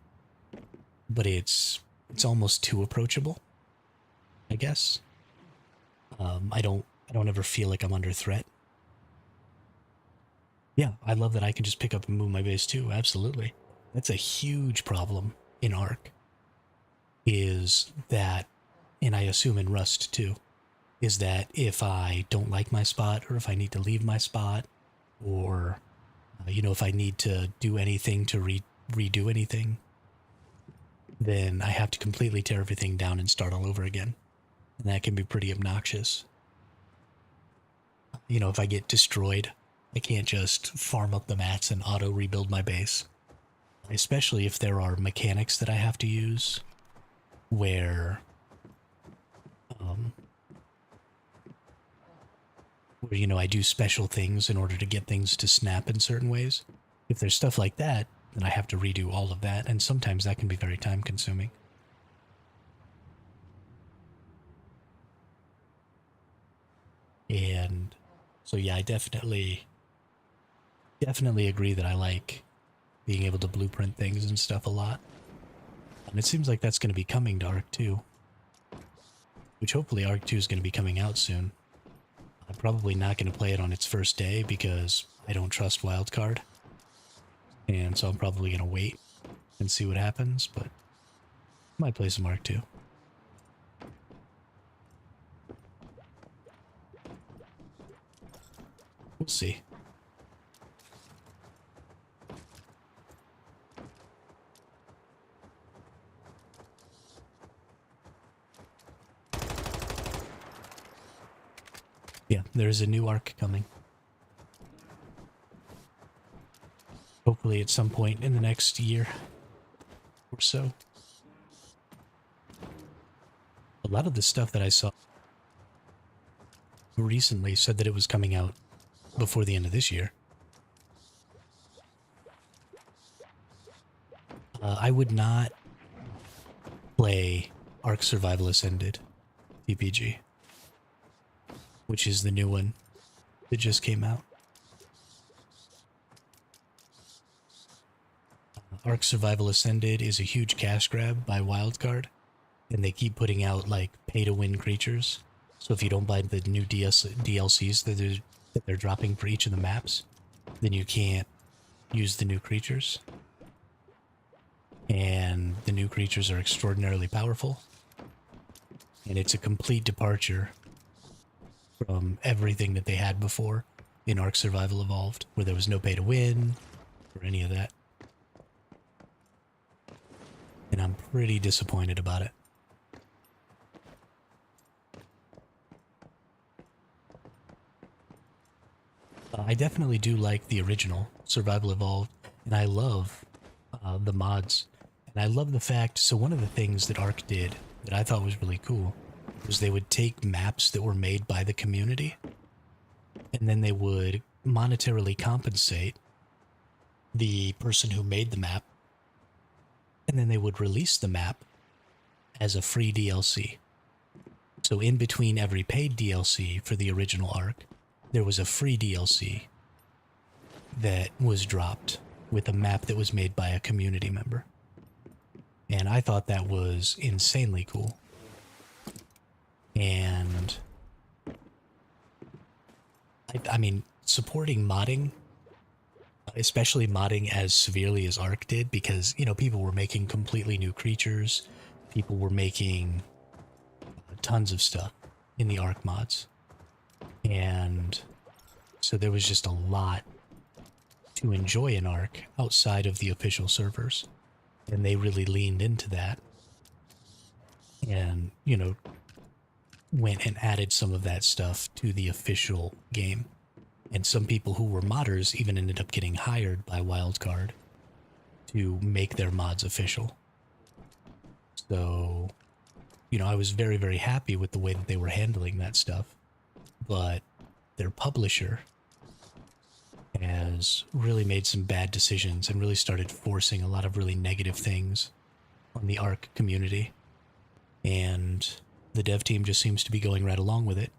but it's almost too approachable, I guess. I don't ever feel like I'm under threat. Yeah, I love that I can just pick up and move my base too. Absolutely. That's a huge problem in Ark. Is that, and I assume in Rust too, is that if I don't like my spot, or if I need to leave my spot, or, if I need to do anything to redo anything, then I have to completely tear everything down and start all over again. And that can be pretty obnoxious. If I get destroyed, I can't just farm up the mats and auto rebuild my base. Especially if there are mechanics that I have to use where I do special things in order to get things to snap in certain ways. If there's stuff like that, then I have to redo all of that, and sometimes that can be very time consuming. And so yeah, I definitely agree that I like being able to blueprint things and stuff a lot. And it seems like that's going to be coming to Ark 2. Which hopefully Ark 2 is going to be coming out soon. I'm probably not going to play it on its first day because I don't trust Wildcard. And so I'm probably going to wait and see what happens, but I might play some Ark 2. We'll see. Yeah, there's a new Ark coming. Hopefully at some point in the next year or so. A lot of the stuff that I saw recently said that it was coming out before the end of this year. I would not play Ark Survival Ascended TPG, which is the new one that just came out. Ark Survival Ascended is a huge cash grab by Wildcard, and they keep putting out like pay-to-win creatures. So if you don't buy the new DLCs that they're dropping for each of the maps, then you can't use the new creatures. And the new creatures are extraordinarily powerful. And it's a complete departure from everything that they had before in Ark Survival Evolved, where there was no pay to win or any of that. And I'm pretty disappointed about it. I definitely do like the original Survival Evolved, and I love the mods. And I love the fact, so one of the things that Ark did that I thought was really cool was they would take maps that were made by the community, and then they would monetarily compensate the person who made the map, and then they would release the map as a free DLC. So in between every paid DLC for the original Ark, there was a free DLC that was dropped with a map that was made by a community member. And I thought that was insanely cool. And I mean, supporting modding, especially modding as severely as Ark did, because, people were making completely new creatures. People were making tons of stuff in the Ark mods. And so there was just a lot to enjoy in Ark outside of the official servers. And they really leaned into that. And, went and added some of that stuff to the official game. And some people who were modders even ended up getting hired by Wildcard to make their mods official. So, you know, I was very, very happy with the way that they were handling that stuff. But their publisher has really made some bad decisions and really started forcing a lot of really negative things on the ARK community. And the dev team just seems to be going right along with it.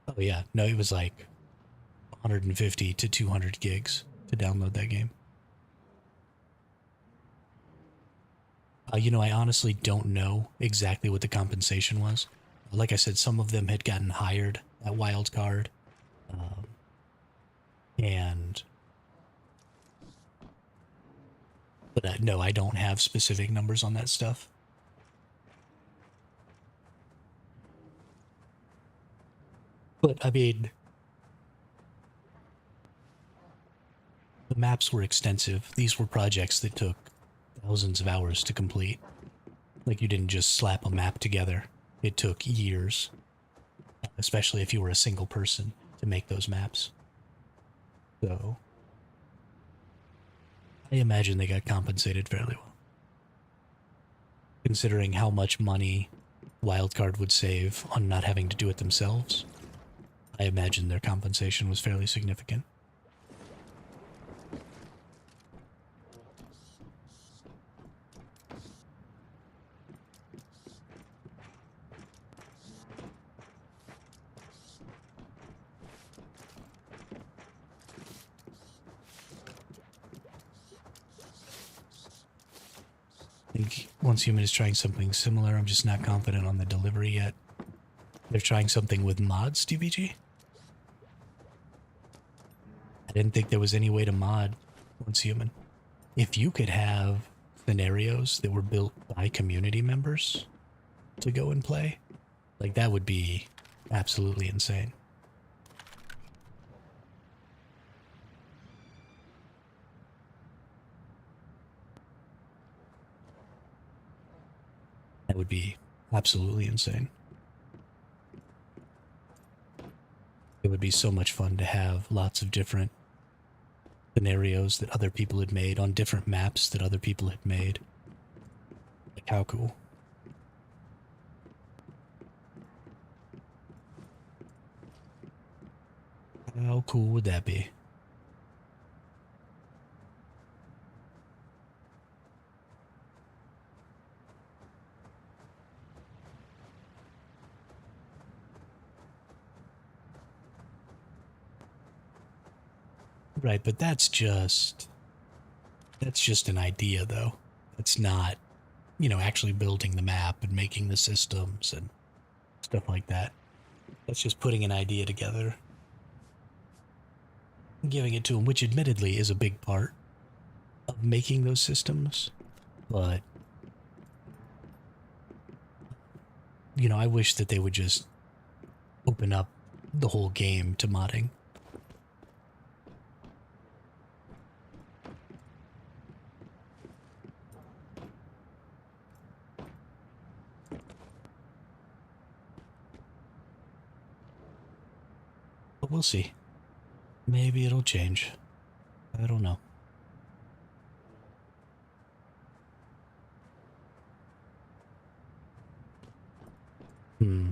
Oh yeah, no, it was like 150 to 200 gigs to download that game. You know, I honestly don't know exactly what the compensation was. Like I said, some of them had gotten hired at Wildcard, um, and but no, I don't have specific numbers on that stuff. But I mean, the maps were extensive. These were projects that took thousands of hours to complete. Like, you didn't just slap a map together. It took years, especially if you were a single person, to make those maps. So, I imagine they got compensated fairly well. Considering how much money Wildcard would save on not having to do it themselves, I imagine their compensation was fairly significant. I think Once Human is trying something similar. I'm just not confident on the delivery yet. They're trying something with mods, DBG? I didn't think there was any way to mod Once Human. If you could have scenarios that were built by community members to go and play, like, that would be absolutely insane. That would be absolutely insane. It would be so much fun to have lots of different scenarios that other people had made on different maps that other people had made. Like, how cool. How cool would that be? Right, but that's just an idea, though. It's not, you know, actually building the map and making the systems and stuff like that. That's just putting an idea together, and giving it to them, which admittedly is a big part of making those systems. But, you know, I wish that they would just open up the whole game to modding. But we'll see. Maybe it'll change. I don't know. Hmm.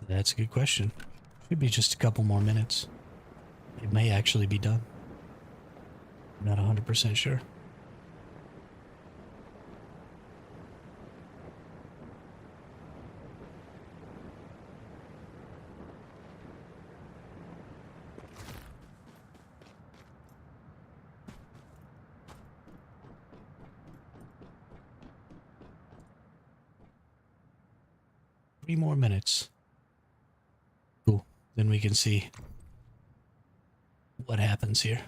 That's a good question. Should be just a couple more minutes. It may actually be done. I'm not 100% sure. Three more minutes. Cool. Then we can see what happens here.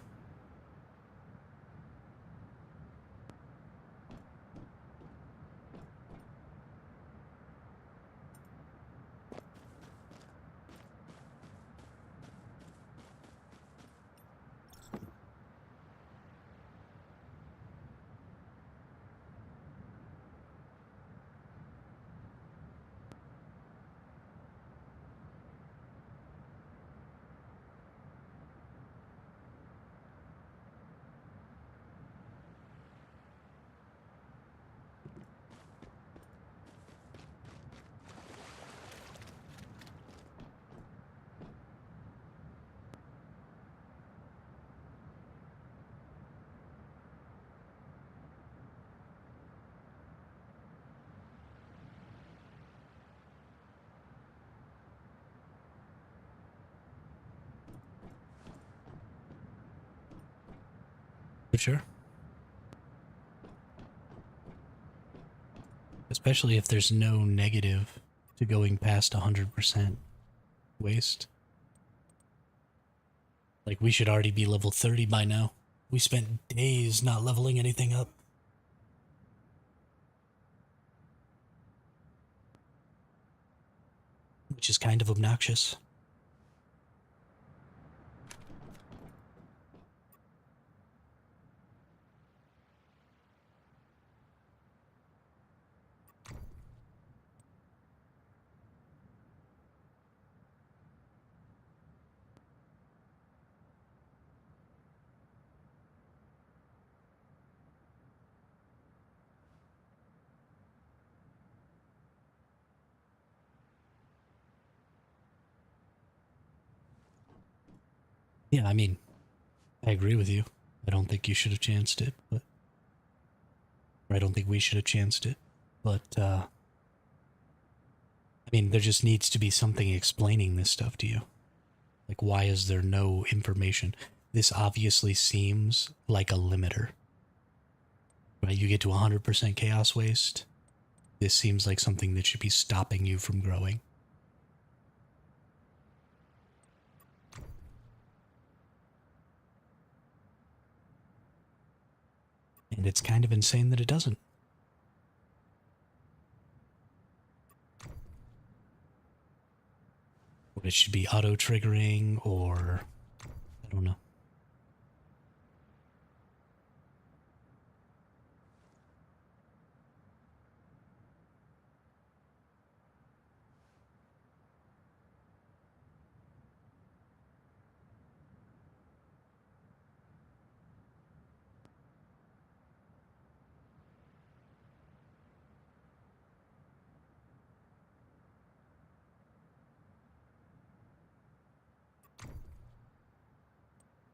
For sure. Especially if there's no negative to going past 100% waste. Like, we should already be level 30 by now. We spent days not leveling anything up. Which is kind of obnoxious. Yeah, I mean, I agree with you. I don't think you should have chanced it, but... Or I don't think we should have chanced it, but, I mean, there just needs to be something explaining this stuff to you. Like, why is there no information? This obviously seems like a limiter. Right? You get to 100% chaos waste. This seems like something that should be stopping you from growing. And it's kind of insane that it doesn't. Or it should be auto-triggering, or... I don't know.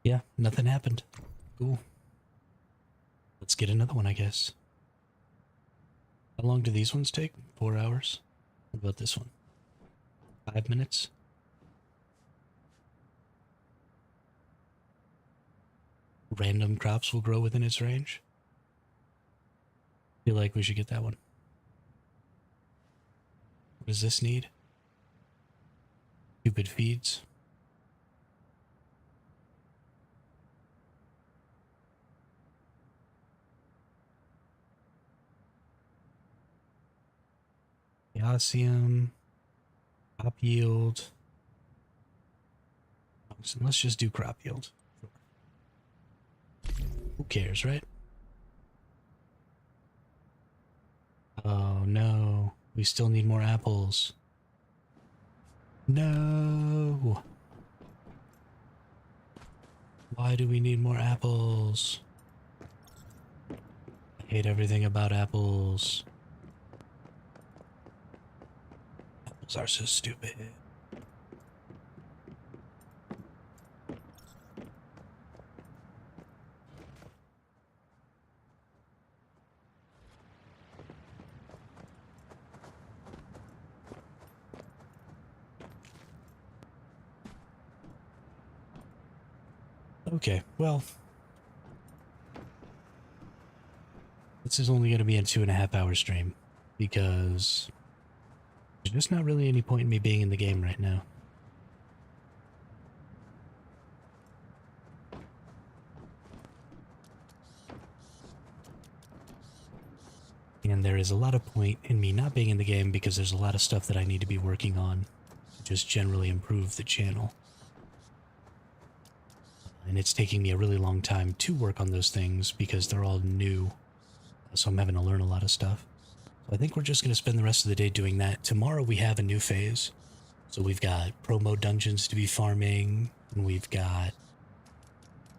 Yeah, nothing happened. Cool. Let's get another one, I guess. How long do these ones take? 4 hours? What about this one? 5 minutes? Random crops will grow within its range? Feel like we should get that one. What does this need? Stupid feeds. Chaosium. Crop yield. So let's just do crop yield. Who cares, right? Oh no. We still need more apples. No. Why do we need more apples? I hate everything about apples. Apples are so stupid. Okay, well, this is only going to be a 2.5 hour stream because there's just not really any point in me being in the game right now. And there is a lot of point in me not being in the game because there's a lot of stuff that I need to be working on to just generally improve the channel. And it's taking me a really long time to work on those things because they're all new. So I'm having to learn a lot of stuff. So I think we're just going to spend the rest of the day doing that. Tomorrow we have a new phase. So we've got promo dungeons to be farming, and we've got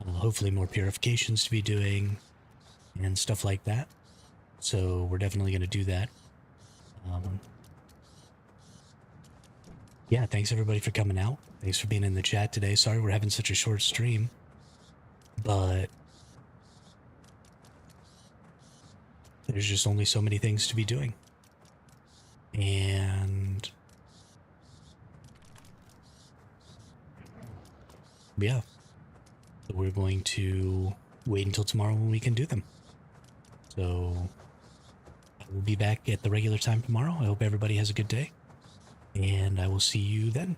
hopefully more purifications to be doing, and stuff like that. So we're definitely going to do that. Yeah, thanks everybody for coming out. Thanks for being in the chat today. Sorry we're having such a short stream, but there's just only so many things to be doing. And yeah, so we're going to wait until tomorrow when we can do them. So I will be back at the regular time tomorrow. I hope everybody has a good day, and I will see you then.